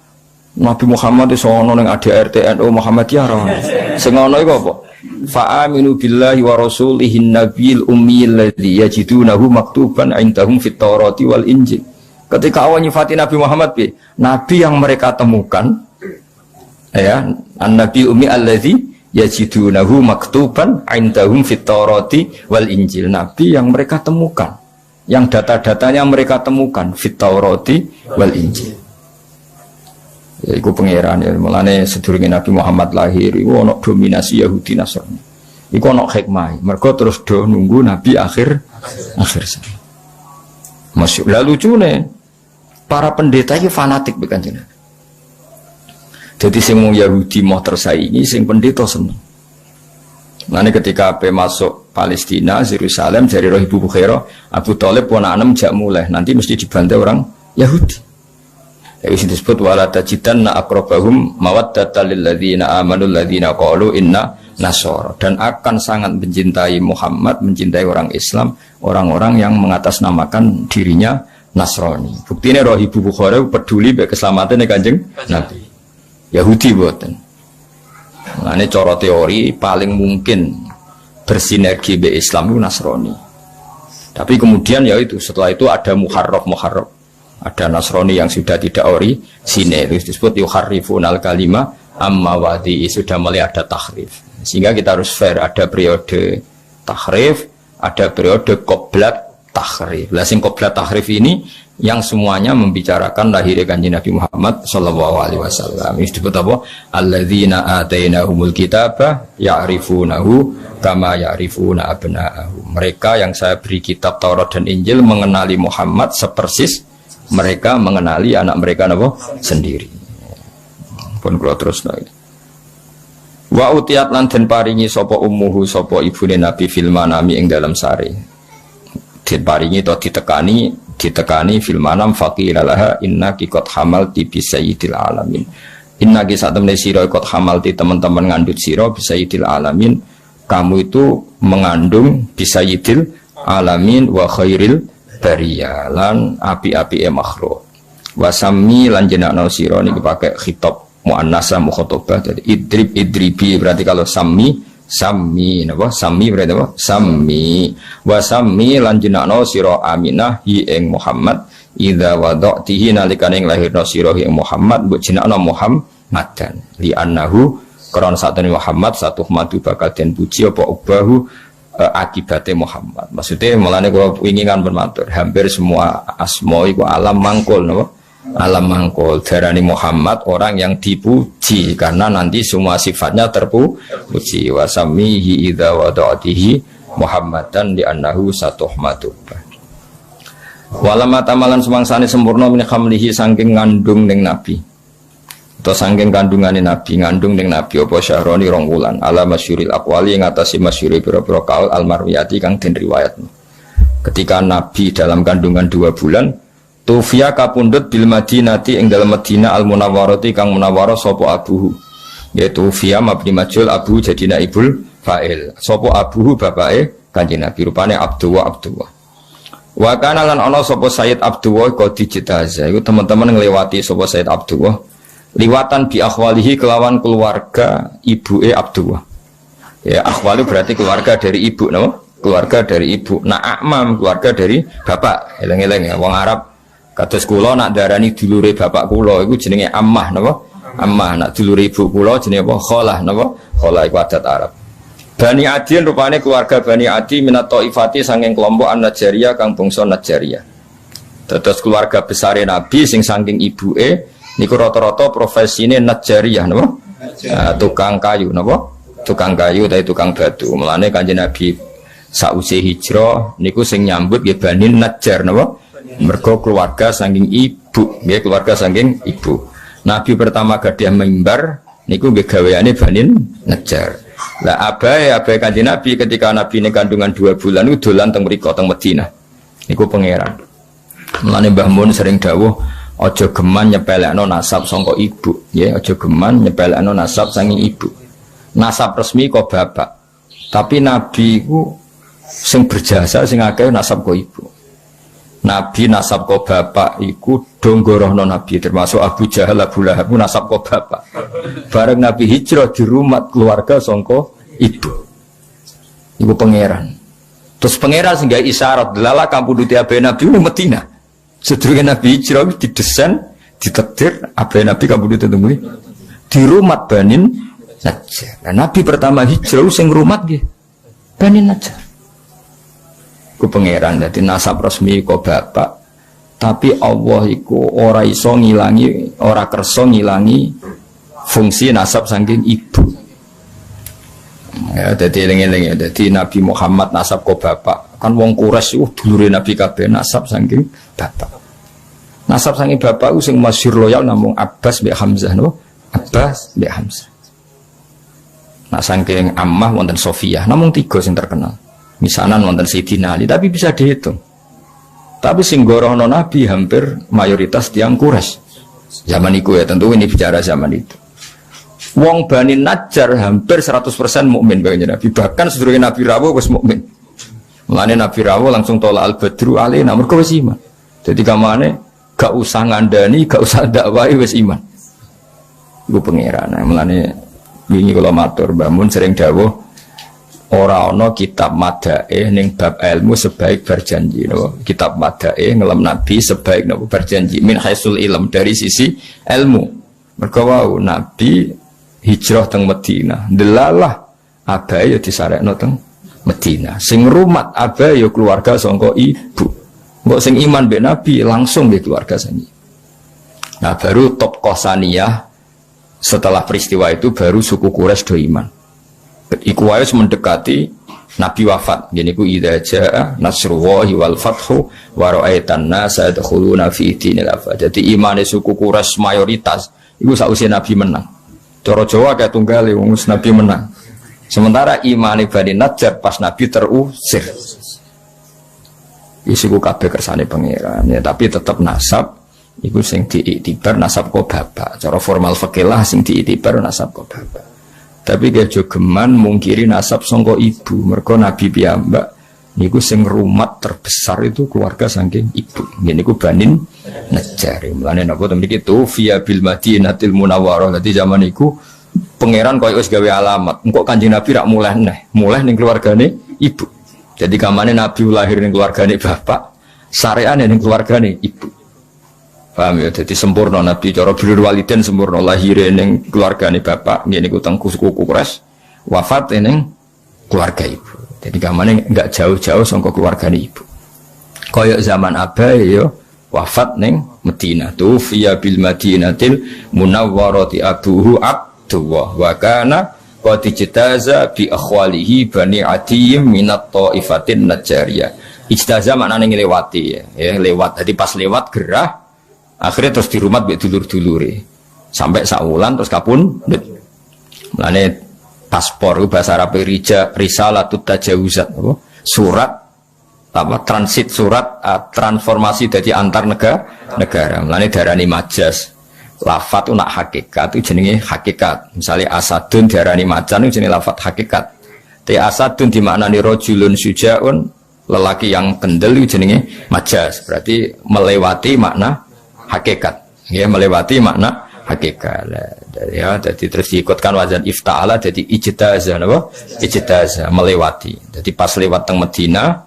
Nabi Muhammad itu ono ning ADRT NU Muhammadiyah ora. Sing ono iku apa? Fa'aminu billahi wa rasulihi nabiyil ummiyil ladzi yajidunahu maktuban indahum fit Taurati wal Injil. Ketika Allah nyifati Nabi Muhammad nabi yang mereka temukan ya, an-nabi ummi alladzi yajidunahu maktuban indahum fit Taurati wal Injil. Nabi yang mereka temukan, yang data-datanya mereka temukan fit Taurati wal Injil. Ya, iku pangeran ya, mulane sedurunge Nabi Muhammad lahir iku ana dominasi Yahudi Nasrani. Iku ana hikmah. Mergo terus do nunggu Nabi akhir zaman. Masuk lah lucune. Para pendeta iki fanatik be Kanjeng Nabi. Jadi sing Yahudi mau tersaingi, sing pendeta seneng. Mulane ketika ape masuk Palestina, Yerusalem dari roh Ibu Bukhairah, Abu Thalib ponakan jak mulai, nanti mesti dibantai orang Yahudi. Yang disebut wala tajidanna aqrabahum mawaddatan lil ladzina amanu alladzina qalu inna nasara, dan akan sangat mencintai Muhammad, mencintai orang Islam, orang-orang yang mengatasnamakan dirinya Nasrani. Buktinya roh Ibu Bukhari peduli be keselamatan Kanjeng Nabi. Yahudi boten. Nah, ini cara teori paling mungkin bersinergi be Islam itu Nasrani. Tapi kemudian ya itu setelah itu ada muharraf. Ada Nasrani yang sudah tidak orisinil, disebut yuharrifun al-kalima amma wadi, sudah mulai ada tahrif. Sehingga kita harus fair, ada periode tahrif, ada periode qoblat tahrif. Lah sing qoblat tahrif ini yang semuanya membicarakan lahirnya Kanjeng Nabi Muhammad sallallahu alaihi wasallam. Ini disebut apa? Alladzina atainahumul kitaba ya'rifunahu kama ya'rifuna abna'ahum. Mereka yang saya beri kitab Taurat dan Injil mengenali Muhammad sepersis mereka mengenali anak mereka napa sendiri. Pun kula terus lagi. Wa utiyat lan den paringi sapa ummuhu sapa ibune Nabi fil manami ing dalam sare. Den paringi to ditekani fil manam faqilalaha innaki qad hamalti bi sayyidil alamin. Innaki sak temene sira qad hamalti teman-teman ngandut sira bi sayyidil alamin. Kamu itu mengandung bi sayyidil alamin wa khairil bariyalan api-api makhluk. Wasami lan jenakno sira niki pakai khitab muannasah mukhatabah. Jadi idribi berarti kalau sami napa? Sami berarti apa? Sami. Wasami lan jenakno sira Aminah hi ing Muhammad idza wada'tihi nalikane lahirna sira hi ing Muhammad mbok jenakno Muhammadan li annahu karon satene Muhammad satu madu bakal den puji apa ubahu akibatnya Muhammad. Maksudnya mulane kalau ingin bermatur hampir semua asma iku alam mangkul no? Alam mangkul darani Muhammad orang yang dipuji karena nanti semua sifatnya terpuji. Wasamihi idza wada'atihi Muhammadan di annahu satuhmatu. Walama tamalan semangsane sempurna min khamlihi saking ngandung ning nabi. Atau sangking kandungan Nabi ngandung dengan Nabi apa syahroni rong wulan ala masyuril aqwali yang atasi masyuri pira-pira kaul almarwiyati kang den riwayat. Ketika Nabi dalam kandungan 2 bulan tufia kapundhut bil madinati ing dalam Madinah al munawwarati kang munawwarah sapa abuhu, yaitu fia mabni majul abu jadi naibul fa'il sapa abuhu bapake Kanjeng Nabi rupane Abdullah. Wa kana lan ana sapa Sayyid Abdullah qad dijitaza iku teman-teman nglewati sapa Sayyid Abdullah liwatan bi akhwalihi kelawan keluarga ibuke Abdullah. Ya akhwali berarti keluarga dari ibu, no? Keluarga dari ibu. Nah akmam keluarga dari bapak. Eleng-eleng ya wong Arab kados kula nak darani dulure bapak kula iku jenenge ammah, napa? Ammah. Nak dulure ibu kula jenenge apa? Khalah, napa? Khalah iku adat Arab. Bani Adi rupane keluarga Bani Adi minat Taifati saking kelompok An-Najjariyah kang bangsa Najjariyah. Terus keluarga besare Nabi sing saking ibuke niku rata-rata profesine Najjariyah napa? Tukang kayu napa? Tukang kayu utawa tukang batu. Mulane Kanjeng Nabi sausé hijrah niku sing nyambut nggih Bani Najjar napa? Mergo keluarga saking ibu, nggih keluarga saking ibu. Nabi pertama gadah mimbar niku nggih gaweane Bani Najjar. Lah abai Kanjeng Nabi ketika Nabi ini kandungan 2 bulan itu dolan teng mriko teng Madinah. Iku pangeran. Mulane Mbah Mun sering dawuh aja geman nyepelekno nasab saka ibu, ya aja geman nyepelekno nasab saking ibu. Nasab resmi kok bapak. Tapi nabi iku sing berjasa sing akeh nasab kok ibu. Nabi nasab kok bapak iku donggorohno nabi termasuk Abu Jahal Abu Lahab nasab kok bapak. Bareng nabi hijrah di rumah keluarga saka ibu. Iku pangeran. Terus pangeran sehingga isyarat delala kampuduti abe nabi ini Medina. Sedurunge nabi hijrah didesain, ditakdir abe nabi kampuduti temui di rumah Banin Najjar. Nah, nabi pertama hijrah sing rumah nggih Banin Najjar. Ku pangeran dadi nasab resmi kok bapak. Tapi Allah iku ora iso ngilangi, ora kersa ngilangi fungsi nasab saking ibu. Ya, jadi eling-eling ya. Jadi Nabi Muhammad nasab kok bapak. Kan wong Quraisy dulure Nabi kabeh nasab saking bapak. Nasab saking bapak sing masyhur loyal namung Abbas mbek Hamzah no. Abbas mbek Hamzah. Nah saking Ammah wonten Sofiyah, namung 3 sing terkenal. Misanan wonten Sayyidina Ali, tapi bisa dihitung. Tapi sing gorohno Nabi hampir mayoritas tiyang Quraisy. Zaman itu ya, tentu ini bicara zaman itu. Wong Bani Najjar hampir 100% mukmin bagi Nabi. Bahkan sedurunge Nabi rawuh wis mukmin. Mulane Nabi rawuh langsung tolak al-badru alaina mergo wis iman. Jadi kamane gak usah ngandani, gak usah dakwahi wis iman. Iku pangeran. Mulane wingi kula matur Mbah Mun sering dawuh ora ana kitab madae ning bab ilmu sebaik berjanji no. Kitab madae ngelem Nabi sebaik no berjanji min haisul ilm dari sisi ilmu. Mergo wau Nabi hijrah teng Madinah. Delalah abae ya disarekno teng Madinah. Sing rumat abae ya keluarga saka ibu. Kok sing iman mbek Nabi langsung mbek keluarga sing. Nah baru top Qosaniyah setelah peristiwa itu baru suku Quraisy do iman. Iku wae mendekati Nabi wafat. Gini ku idza jaa nasrullahi wal fathu wa ra'aitan nasa yadkhuluna fi dinil afwaj. Jadi imane suku Quraisy mayoritas iku sausé Nabi menang. Cara Jawa kayak tunggal wong Nabi menang. Sementara imane Bani Najjar pas Nabi terusir. Isiku kabeh kersane pangeran ya, tapi tetap nasab iku sing diiktibar nasab kok bapak. Cara formal fikih lah sing diiktibar nasab kok bapak. Tapi dia jogeman mungkiri nasab sangka ibu. Mergo Nabi piyambak niku sing rumat terbesar itu keluarga saking ibu. Niku Banin Najjar. Mulane napa to mriki tu fiya bil Madinatil Munawwarah. Dadi zaman iku pangeran koyo wis gawe alamat. Engko Kanjeng Nabi rak mulih ning keluargane ibu. Jadi kamane Nabi lahir ning keluargane bapak, sareane ning keluargane ibu. Paham ya, jadi sempurna Nabi cara birrul walidain sempurna lahir ning keluargane bapak ngene iku teng suku Quraisy wafat ning keluarga ibu. Jadi kamane enggak jauh-jauh saka keluargane ibu. Kaya zaman abae ya wafat ning Madinah tu fiya bil Madinatil Munawwarati abuhu Abdullah wa kana qad ijtaza bi akhwalihi Bani Adiyim minat taifatin Najjariyah. Ijtaza maknane nglewati ya lewat. Jadi pas lewat gerah akhirnya terus dirumat mbek dulur-dulure sampai saulan terus kapun. Mulane paspor bahasa Arab risalatut tajawuzat apa surat apa transit surat transformasi dari antar negara. Mulane darani majas lafat nak hakikat itu jenenge hakikat. Misalnya asadun diarani macan itu jenenge lafat hakikat. Te asadun dimaknani rajulun sujaun lelaki yang kendel itu jenenge majas. Berarti melewati makna hakikat, ya melewati makna hakikat. Ya, jadi terus diikutkan wazan ifta'ala, jadi ijtaza, apa? Ijtaza melewati. Jadi pas lewat teng Medina,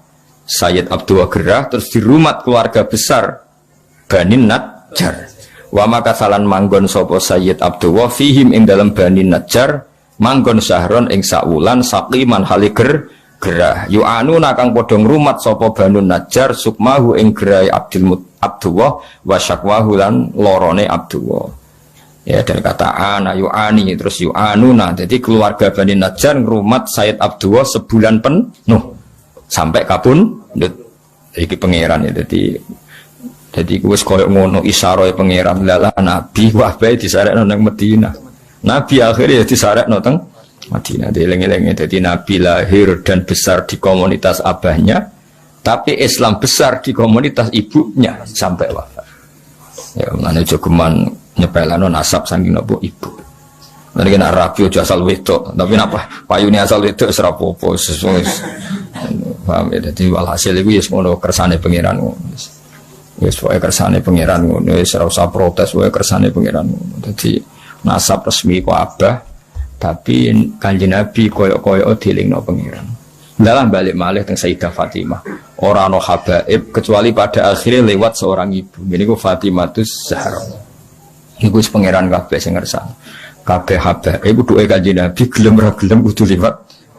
Sayyid Abdullah gerah, terus di rumah keluarga besar Bani Najjar. Wa maka salan manggon sopo Sayyid Abdullah fihim ing dalam Bani Najjar manggon syahron ing saulan saqiman haliger gerah. Yu'anu nakang podong rumat sopo Banu Najjar sukmahu ing gerai Abdullah wa syakwahu lan lorone Abdullah. Ya dan kata ana yu'ani terus yu'anuna. Jadi keluarga Bani Najjar ngrumat Sayyid Abdullah sebulan penuh sampai kapun iki pangeran ya. Jadi wis koyo ngono isyarahe pangeran lala nabi wae disarekno nang Madinah. Nabi akhirnya disarekno teng Madinah. Dieling-eling dadi nabi lahir dan besar di komunitas abahnya Tapi Islam besar di komunitas ibunya sampai wafat. Ya, mana jogeman nyepelano nasab saking nopo ibu. Nanti kena rapi aja asal wedok, tapi napa payune asal wedok serapopo sesuai. Paham ya? Jadi walhasil itu ya semono kersane pangeran. Wis wae kersane pangeran ngono, wis ora usah protes wae kersane pangeran ngono. Dadi nasab resmi ku abah, tapi Kanjeng Nabi koyo-koyo dilingno pangeran. Dalam balik malih teng Sayyidah Fatimah. Ora ana habaib kecuali pada akhirnya lewat seorang ibu. Ini ku Fatimatus Zahra. Iku wis pangeran kabeh sing ngersane. Kabeh habaib duwe Kanjeng Nabi gelem ra gelem kudu lewat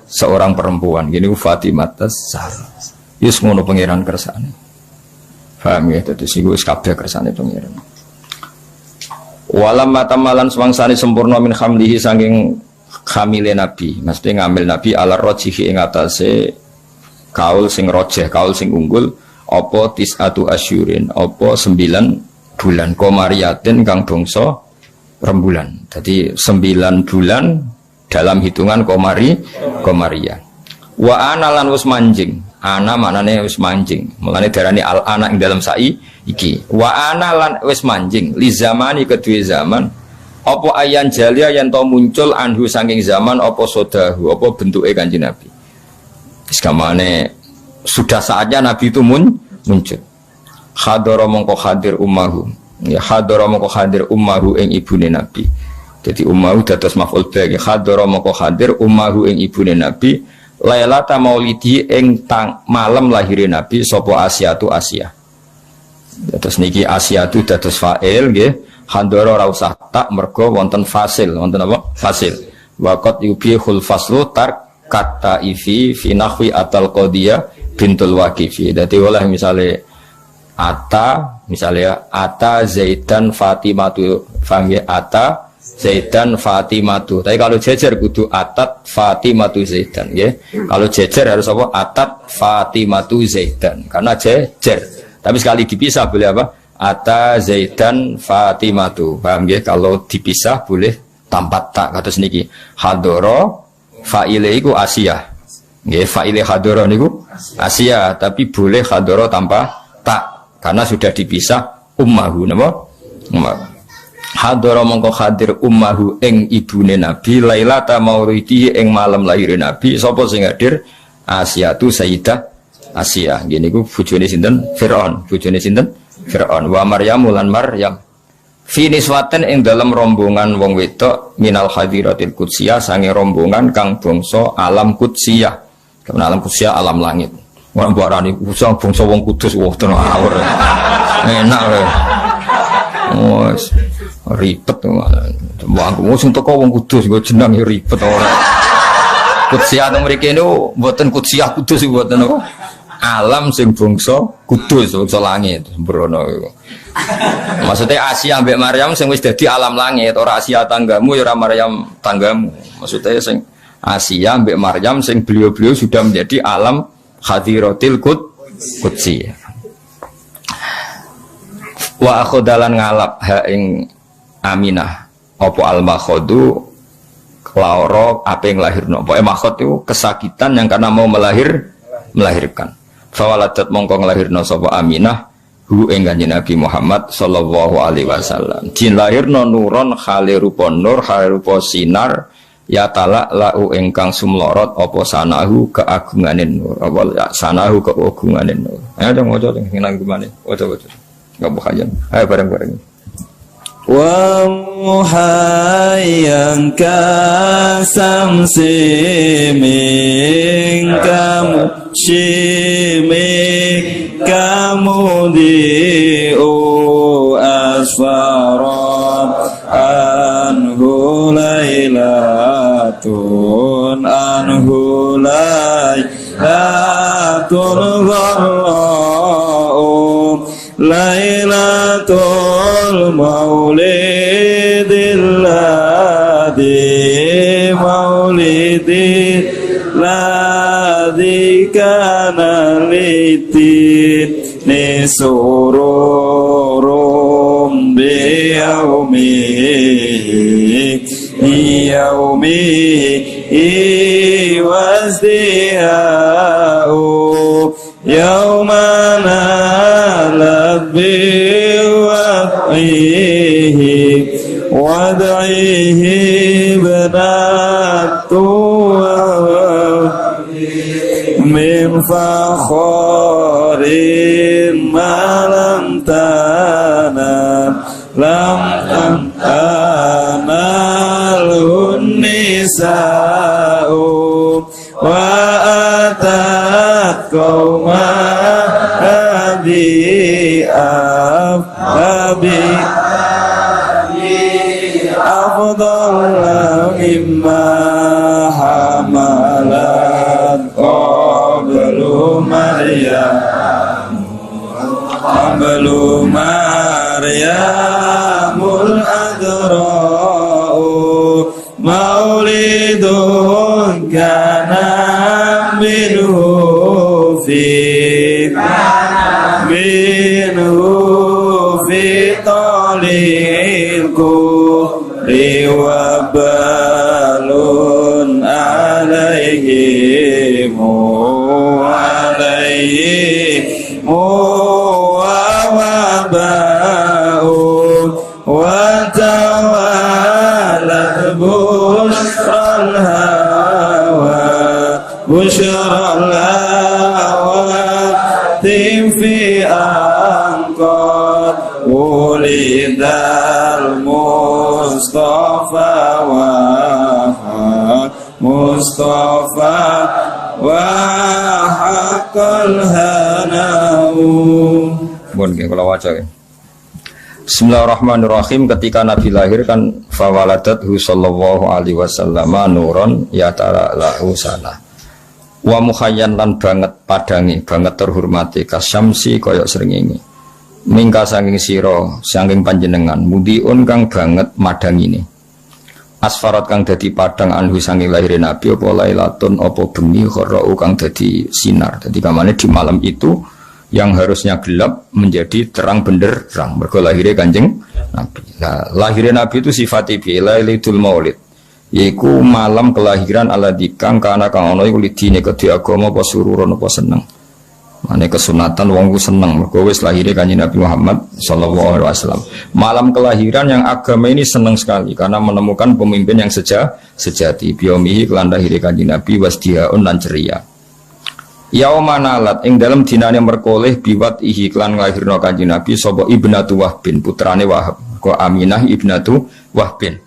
seorang perempuan. Ini ku Fatimatus Zahra. Wis ngono pangeran kersane. Paham ya, jadi sih gue kabeh kersane pengiran. Walam matamalan semangsani sempurna min hamlihi saking hamile Nabi, mesti ngambil Nabi ala rojihi ing atase kaul sing rojeh, kaul sing unggul, opo tis'atu asyurin, opo 9 bulan komariatin kang bangsa rembulan. Jadi 9 bulan dalam hitungan komariah. Wa ana lan wis manjing. Ana maknane wis manjing. Mulane darani al ana ing dalam sai iki. Wa ana lan wis manjing li zamani kedue zaman. Apa ayan jalia yen to muncul anhu saking zaman apa sodahu, apa bentuke Kanjeng Nabi. Wis kamane sudah saatnya Nabi itu muncul. Hadara mongko hadir ummahu. Ya hadara mongko hadir ummahu ing ibune Nabi. Jadi ummahu dados maf'ul bih. Hadara mongko hadir ummahu ing ibune Nabi. Lailata maulidi ing malam lahirin Nabi sapa Asyatu Asyah. Terus niki Asyatu dados fa'il nggih, handara ora usah tak mergo wonten fasil, wonten apa? Fasil. Waqat yubihul faslu tar kata ifi fi nahwi atal qadiyah bintul waqifi. Dadi oleh misale ata, misalnya ata Zaidan Fatimatu, paham ya? Ata Zaidan Fatimatu. Tapi kalau jejer kudu atat Fatimatu Zaidan, ya. Kalau jejer harus apa? Atat Fatimatu Zaidan. Karena jejer. Tapi sekali dipisah boleh apa? Ata Zaidan Fatimatu. Paham ya? Kalau dipisah boleh tanpa tak. Kata seniki. Hadoro fa'ile iku Asia. Nggih, fa'ile hadoro niku Asia, tapi boleh hadoro tanpa tak. Karena sudah dipisah ummahu napa? Ummahu. Hadara mongko hadir ummahu ing ibune Nabi lailata maulidi ing malam lahir Nabi. Sapa sing hadir? Asyatu Sayyidah Asyah. Ngene iku bojone sinten? Firaun. Bojone sinten? Firaun. Wa Maryam lan Maryam. Fi niswaten ing dalam rombongan wong wedok minal hadiratil qudsiyah sange rombongan kang bangsa alam qudsiyah. Karena alam qudsiyah alam langit. Ora mbok arani bangsa wong kudus wah tenan awur. Enak lho. Oh, ribet aku sing teko wong kudus nggo jeneng ribet ora. Kudsiyah teng mriki niku mboten kudsiyah kudus mboten apa. Alam sing bangsa kudus, bangsa langit, sembrono iku. Maksudnya Asia ambek Maryam sing wis dadi alam langit, ora Asia tanggamu ya ora Maryam tanggamu. Maksudnya sing Asia ambek Maryam sing beliau-beliau sudah menjadi alam hadiratil qudsiyah. Wa akhodalan ngalap ha ing Aminah apa al-makhodu laoro apa yang lahirno. Pokoke makhod itu kesakitan yang karena mau melahirkan. Fawaladat mongko nglahirno sapa Aminah hu ing Kanjeng Nabi Muhammad sallallahu alaihi wasallam. Jin lahirno nuron khale rupa nur, khale rupa sinar ya talak lau ingkang sumlorot apa sanahu keagungane nur. Apa sanahu keagungane nur. Ayo dong ojo sing nang gimana? Ojo. Enggak bukayan. Ayo bareng-bareng. Wa muhayyan kasamsi min kamushimi kamudi'u asfarat anhu laylatun anhu laylatun gharra'u laylatul maulidil ladhi maulidil ladhi kana litin nisururum biyaumihi wazdihau yaum بوضعه وضعه بنات من فخار ما لم تناله النساء وأتت قومها أفضل مما حملت قبل مريم الأدراء مولد كان منه في طليق وبال عليهم ووباء وتوالت بشرى الهوى في أنقاض ولد المصطفى وحق الهناء. Kalau wajah. Bismillahirrahmanirrahim. Ketika Nabi lahir kan fawaladathu sallallahu alaihi wasallam nuron yatara lahu sana. Wa mukhayyan lan banget padangi, banget terhormati kasyamsi kaya srengenge. Mingka saking sira, saking panjenengan, mudiun kang banget madangine. Asfarat kang dadi padang anhu saking lahire Nabi apa lailatun apa bengi kharau kang dadi sinar. Dadi kamane di malam itu yang harusnya gelap menjadi terang benderang mergo lahire Kanjeng Nabi. Nah, lahire Nabi itu sifate bi lailatul maulid. Yaiku malam kelahiran alladzi kang kana kang ana iku lidine kedhe agama apa sururon apa seneng. Mane kesunatan wong ku seneng mergo wis lahire Kanjeng Nabi Muhammad sallallahu alaihi wasallam. Malam kelahiran yang agama ini seneng sekali karena menemukan pemimpin yang sejati. Biomihi kelan lahire Kanjeng Nabi wasdiaun lan ceria. Yaumanalat ing dalam dinane merkoleh biwat ihi klan nglahirno Kanjeng Nabi sapa ibnatu Wahbin putrane Wahab kok Aminah ibnatu Wahbin.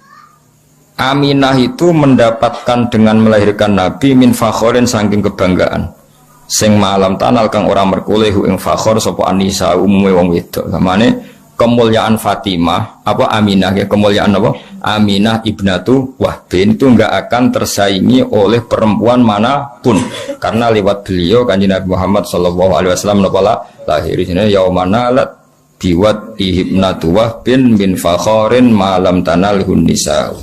Aminah itu mendapatkan dengan melahirkan Nabi min fakhorin saking kebanggaan. Sing malam tanal kang ora merkoleh ing fakhor sapa anisa umume wong wedok. Samane kemuliaan Fatimah apa Aminah ya kemuliaan apa? Aminah ibnatu Wahbin itu enggak akan tersaingi oleh perempuan manapun karena lewat beliau Kanjeng Nabi Muhammad sallallahu alaihi wasallam lahir di sini yaumanalat biwat ibnatu Wahbin bin fakhorin malam tanalhun nisa.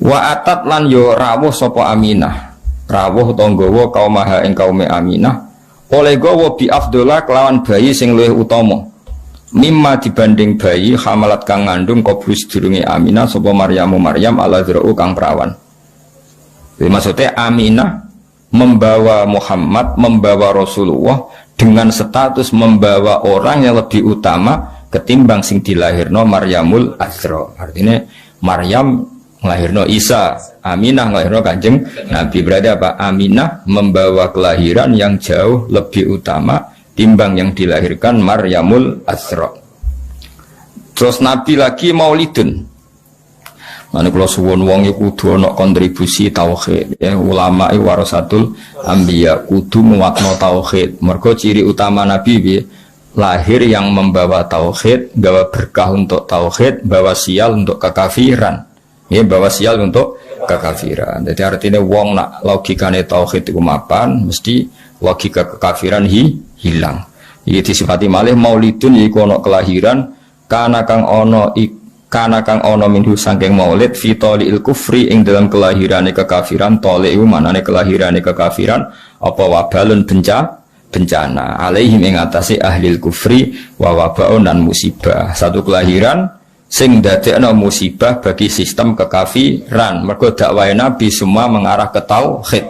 Wa atat lan yo rawuh sapa Aminah rawuh tanggawa kaumaha ing kaume Aminah oleh gawa bi afdola kelawan bayi sing luwih utama mimma dibanding bayi hamalat kang ngandung kobrus durunge Aminah sapa Maryam ala dzra'u kang perawan. Jadi maksudnya Aminah membawa Muhammad, membawa Rasulullah dengan status membawa orang yang lebih utama ketimbang sing dilahirno Maryamul Azra. Artinya Maryam nglahirno Isa, Aminah nglahirno Kanjeng Nabi. Berarti apa? Aminah membawa kelahiran yang jauh lebih utama timbang yang dilahirkan Maryamul Azra. Terus Nabi lagi maulidun. Mane kula suwun wong iku kudu ana kontribusi tauhid. Ya, ulama iki warasatul anbiya kudu nguatno tauhid. Mergo ciri utama Nabi piye? Lahir yang membawa tauhid, bawa berkah untuk tauhid, bawa sial untuk kekafiran. Ya, bawa sial untuk kekafiran. Jadi artinya wong nak logikane tauhid iku mapan, mesti logika kekafiran hilang. Iki disifati malih maulidun yaiku ana kelahiran kana kang ana minhu saking maulid fi taliil kufri ing dalam kelahirane kekafiran. Tali iku manane kelahirane kekafiran apa wabalun bencana alaihim ing atase ahlil kufri wa wabaun dan musibah. Satu kelahiran sing dadekno musibah bagi sistem kekafiran. Mergo dakwahe Nabi semua mengarah ke tauhid.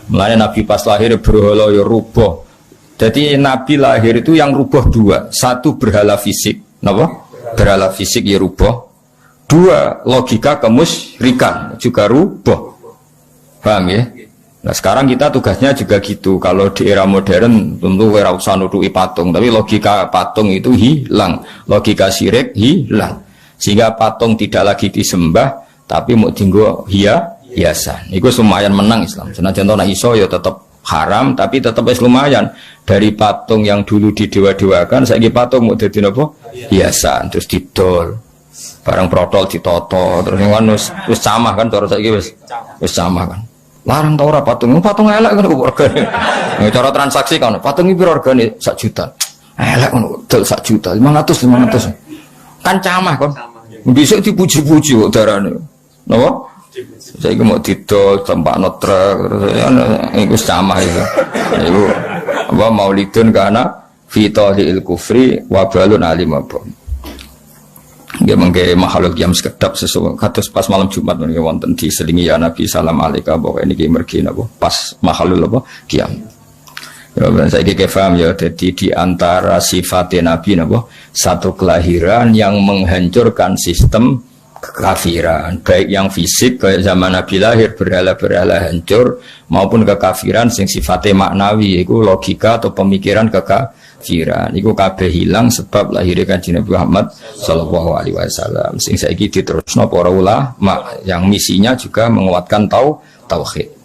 Mulane Nabi pas lahir berhala ya rubuh. Jadi Nabi lahir itu yang rubah dua. Satu berhala fisik, napa? Berhala fisik ya rubah. Dua, logika kemusyrikan juga rubah. Paham ya? Nah sekarang kita tugasnya juga gitu. Kalau di era modern tentu ora usah nuduki patung, tapi logika patung itu hilang, logika syirik hilang, sehingga patung tidak lagi disembah, tapi mau tinggal hiasan. Itu lumayan menang Islam. Senajan to nek iso ya tetap haram, tapi tetap lumayan. Dari patung yang dulu didewa-dewakan, saiki patung mau dadi napa? Hiasan, terus didol. Barang protol ditoto, terus yang wis camah kan cara saiki wis camah kan. Larang tau ora patung elek kan regane. Cara transaksi kan patung iki piro regane 1 juta. Elek ngono dol 1 juta, 500. Kan camah kon. Bisa dipuji-puji kok darane. Napa? Saiki mau didol tempakno truk terus iku camah itu. Iku apa maulidun kana fitahil kufri wa balun alim apa. Nggih mengke makhluk jam sekedap sesuatu kados pas malam Jumat menika wonten diselingi ya Nabi salam alaika pokoke niki mergi napa pas makhluk apa kiam. Ya saiki paham ya dadi di antara sifat Nabi napa satu kelahiran yang menghancurkan sistem kekafiran baik yang fisik kayak zaman Nabi lahir berhala-berhala hancur maupun kekafiran sing sifatnya maknawi itu logika atau pemikiran kekafiran itu kabeh hilang sebab lahirnya Kanjeng Nabi Muhammad sallallahu alaihi wasallam sing saiki diterusno para ulama yang misinya juga menguatkan tauhid.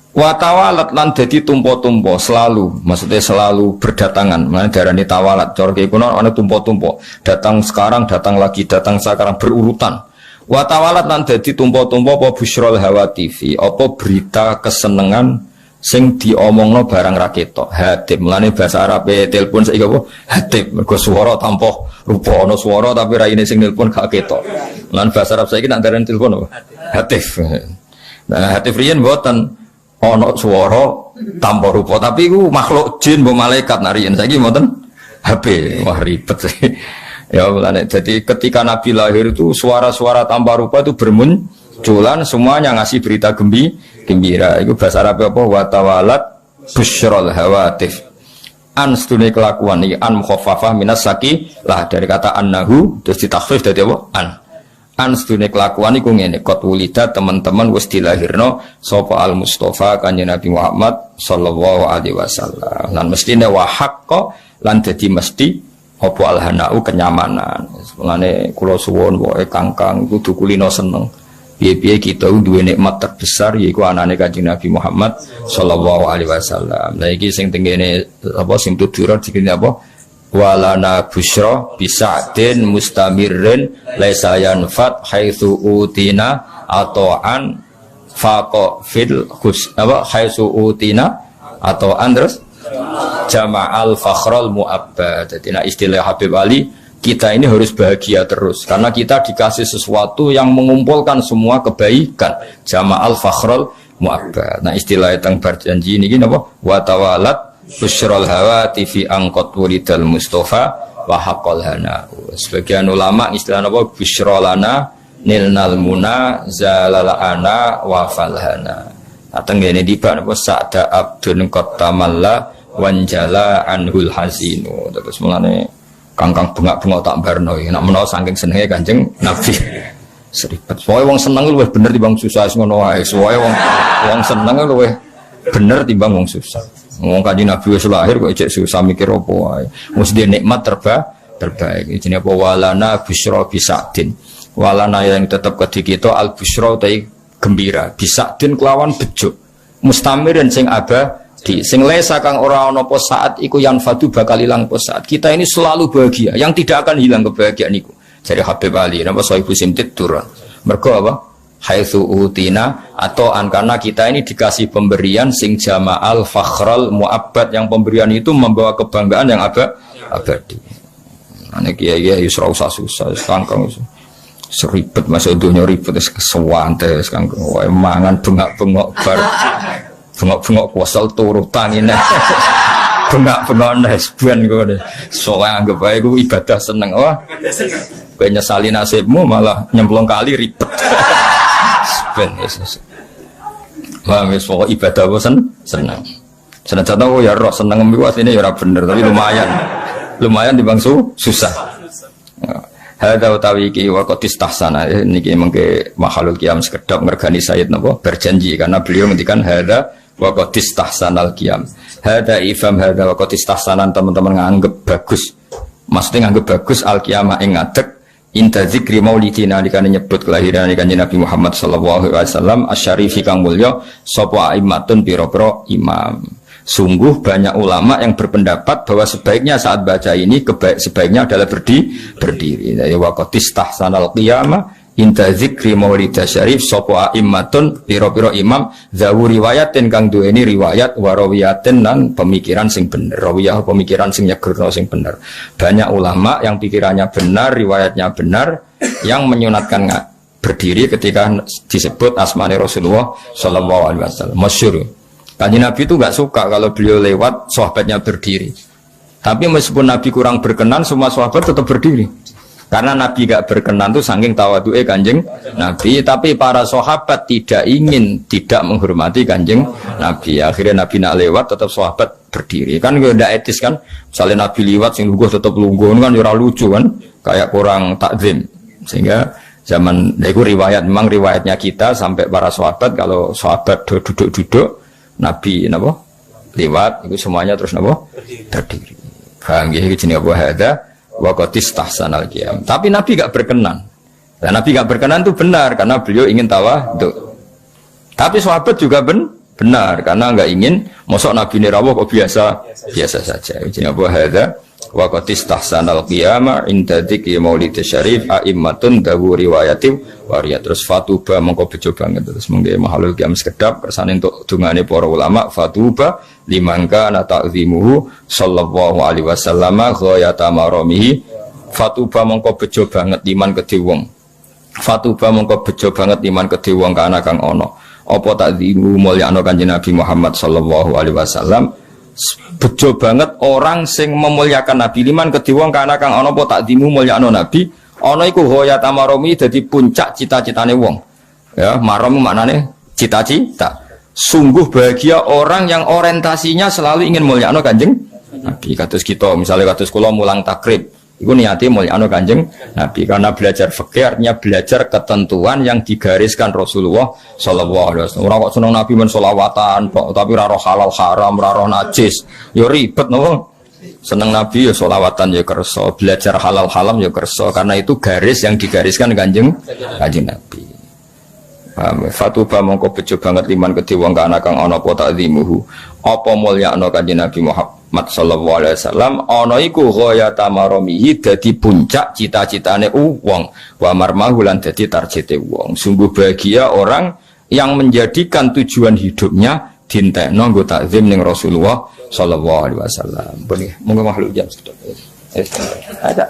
Wa tawalat lan dadi tumpo-tumpo selalu, maksudnya selalu berdatangan. Mana darani tawalat, cara kuno ana tumpo-tumpo. Datang sekarang, datang lagi, datang sekarang berurutan. Wa tawalat lan dadi tumpo-tumpo apa busyrul hawatifi, apa berita kesenengan sing diomongno barang ra ketok. Hatib, mulane bahasa Arabe telepon saiki apa? Hatib, mergo swara tanpa rupa ana swara tapi raine sing nelpon gak ketok. Lan bahasa Arab saiki nek darani telepon apa? Hatif. Nah, hatif riyen mboten ono suara tanpa rupa tapi itu makhluk jin mbok malaikat nariin saiki mboten HP wah ribet sih ya mulane jadi ketika Nabi lahir itu suara-suara tanpa rupa itu bermunculan semuanya ngasih berita gembira itu bahasa Arab apa wa tawalat busyrul hawatif an stune kelakuan iki an mukhaffafah minas saki lah dari kata annahu terus ditakhfif dadi apa an stune kelakuan iku ngene kot wulida teman-teman wis dilahirno sapa al Mustafa Kanjeng Nabi Muhammad sallallahu alaihi wasallam lan mestine wa haqqo lan dadi mesti apa al hanau kenyamanan mulane kula suwun pokoke kangkang kudu kulino seneng piye-piye kita duwe nikmat terbesar yaiku anane Kanjeng Nabi Muhammad sallallahu alaihi wasallam. Lah iki sing tengene apa sing tuduran dikene apa walana busyra bisa'din mustamirrin laisa yanfat haitsu utina atau'an faqa fil khus apa haitsu utina atau'an terus jama'al fakhral mu'abbad. Jadi nah istilah Habib Ali kita ini harus bahagia terus karena kita dikasih sesuatu yang mengumpulkan semua kebaikan jama'al fakhral mu'abbad. Nah istilah teng berjanji ini apa wa tawalat busyrul hawati fi angkot wulidal Mustafa wa haqqal hana. Sebagian ulama istilah apa busyrolana nilnal muna zalalana wa falhana. Ateng ngene tiba napa sa'da abdun qatamalla wanjala anhul hazinu. Terus mulane kangkang bengak-bengok tak barno nek menawa saking senenge Kanjeng Nabi. Seribet. Soale wong seneng luwih bener timbang susah ngono wae. Soale wong seneng luwih bener timbang wong susah. Wong Kanjeng Nabi wis lahir kok cek susah mikir apa wae. Mesti dia nikmat terbaik. Jenenge apa walana busyra bisadin. Walana yang tetap kedhi kita al busyra utai gembira. Bisadin kelawan bejo. Mustamirin sing abadi. Sing lesa kang ora ana apa saat iku yang fadu bakal ilang apa saat. Kita ini selalu bahagia, yang tidak akan hilang kebahagiaan iku. Jadi Habib Ali napa Sohibu Simtid turun. Mergo apa? Haitsu utina atau karena kita ini dikasih pemberian sing jama'al fakhral mu'abbad yang pemberian itu membawa kebanggaan yang abadi. Ane kiai wis ora usah susah kangkang seribet masuk dunya ribet wis kesuwante wis kangkang wae mangan bengak-bengok bar bengok-bengok kuasal turu tangine bengak-bengok nes ben kok soalnya anggap ae ku ibadah seneng wah kowe nyesali nasibmu malah nyemplung kali ribet. Ben Yesus. Wah wis pokok ibadah bosen senang. Senajan aku ya roh seneng mbiku asline ya ora bener, tapi lumayan. Lumayan timbang susah. Hadza utawi iki wa qad istahsana niki mengke makhluk qiyam sekedap ngergani Sayyid napa berjanji karena beliau ngendikan hadza wa qad istahsanal qiyam. Hadza ifam hadza wa qad istahsanan teman-teman nganggep bagus. Maksudnya nganggep bagus al qiyamah ing ngadeg inta zikri maulidina dikane nyebut kelahiran Kanjeng Nabi Muhammad sallallahu alaihi wasallam asyarifi kang mulya sapa aimatun pira-pira imam. Sungguh banyak ulama yang berpendapat bahwa sebaiknya saat baca ini sebaiknya adalah berdiri. Jadi waqatis tahsanal qiyamah inta zikri maulida syarif sapa immatun pira-pira imam zawu riwayatin kang duweni riwayat warawiyatin lan pemikiran sing bener. Rawiyah pemikiran sing nyegerno sing bener. Banyak ulama yang pikirannya benar, riwayatnya benar yang menyunatkan berdiri ketika disebut asmane Rasulullah sallallahu alaihi wasallam. Masyhur. Kanjeng Nabi itu nggak suka kalau beliau lewat sahabatnya berdiri. Tapi meskipun Nabi kurang berkenan, semua sahabat tetap berdiri. Karena Nabi nggak berkenan itu saking tawadu'e Kanjeng Nabi. Tapi para sahabat tidak menghormati Kanjeng Nabi. Akhirnya Nabi nak lewat tetap sahabat berdiri. Kan nggak etis kan? Misalnya Nabi lewat sing lungguh tetap lungguh kan ora lucu kan? Kayak kurang takzim. Sehingga zaman itu memang riwayatnya kita sampai para sahabat kalau sahabat duduk-duduk Nabi napa lewat itu semuanya terus napa berdiri. Paham nggih iki jenenge apa hadza wa qatis tahsanal qiyam. Tapi Nabi enggak berkenan. Dan Nabi enggak berkenan itu benar karena beliau ingin tawadhu. Tapi sahabat juga benar karena enggak ingin mosok Nabi ini rawuh kok biasa saja. Jenenge apa hadza wa qatis tahsanal qiyam inda dzikri maulid syarif aimmatun dawu riwayatim waria terus fatuba mongko bejo banget terus mengke mahalul qiyam sekedap kersane untuk dungane para ulama fatuba limangka na ta'zimuhu sallallahu alaihi wasallam ghayata maramihi fatuba mongko bejo banget iman kedhe wong fatuba mongko bejo banget iman kedhe wong kana kang ana apa ta'zimu mulyana Kanjeng Nabi Muhammad sallallahu alaihi wasallam bejo banget orang sing memuliakan Nabi liman kedhe wong kana kang ana apa takdimu mulyakno Nabi ana iku hoyat amaromi dadi puncak cita-citane wong ya marom maknane cita-cita sungguh bahagia orang yang orientasinya selalu ingin mulyakno Kanjeng Nabi kados kita misalnya kados kula mulang takrib iku niate mulyakno Kanjeng Nabi karena belajar fikih artinya belajar ketentuan yang digariskan Rasulullah sallallahu alaihi wasallam. Ora kok seneng Nabi men selawatan tapi ora roh halal haram, ora roh najis. Ya ribet napa? Seneng Nabi ya selawatan ya kersa, belajar halal haram ya kersa karena itu garis yang digariskan Kanjeng Nabi. Fatuba mongko bejo banget liman kedhe wong kana kang ana apa takzimuhu. Apa mulyakno Kanjeng Nabi Muhammad sallallahu alaihi wasallam ana iku ghayata maramihi dadi puncak cita-citane wong wa marmahu lan dadi tarjete wong. Sungguh bahagia orang yang menjadikan tujuan hidupnya dintekno nggo takzim ning Rasulullah sallallahu alaihi wasallam. Boleh monggo makhluk jam sedek. Ada.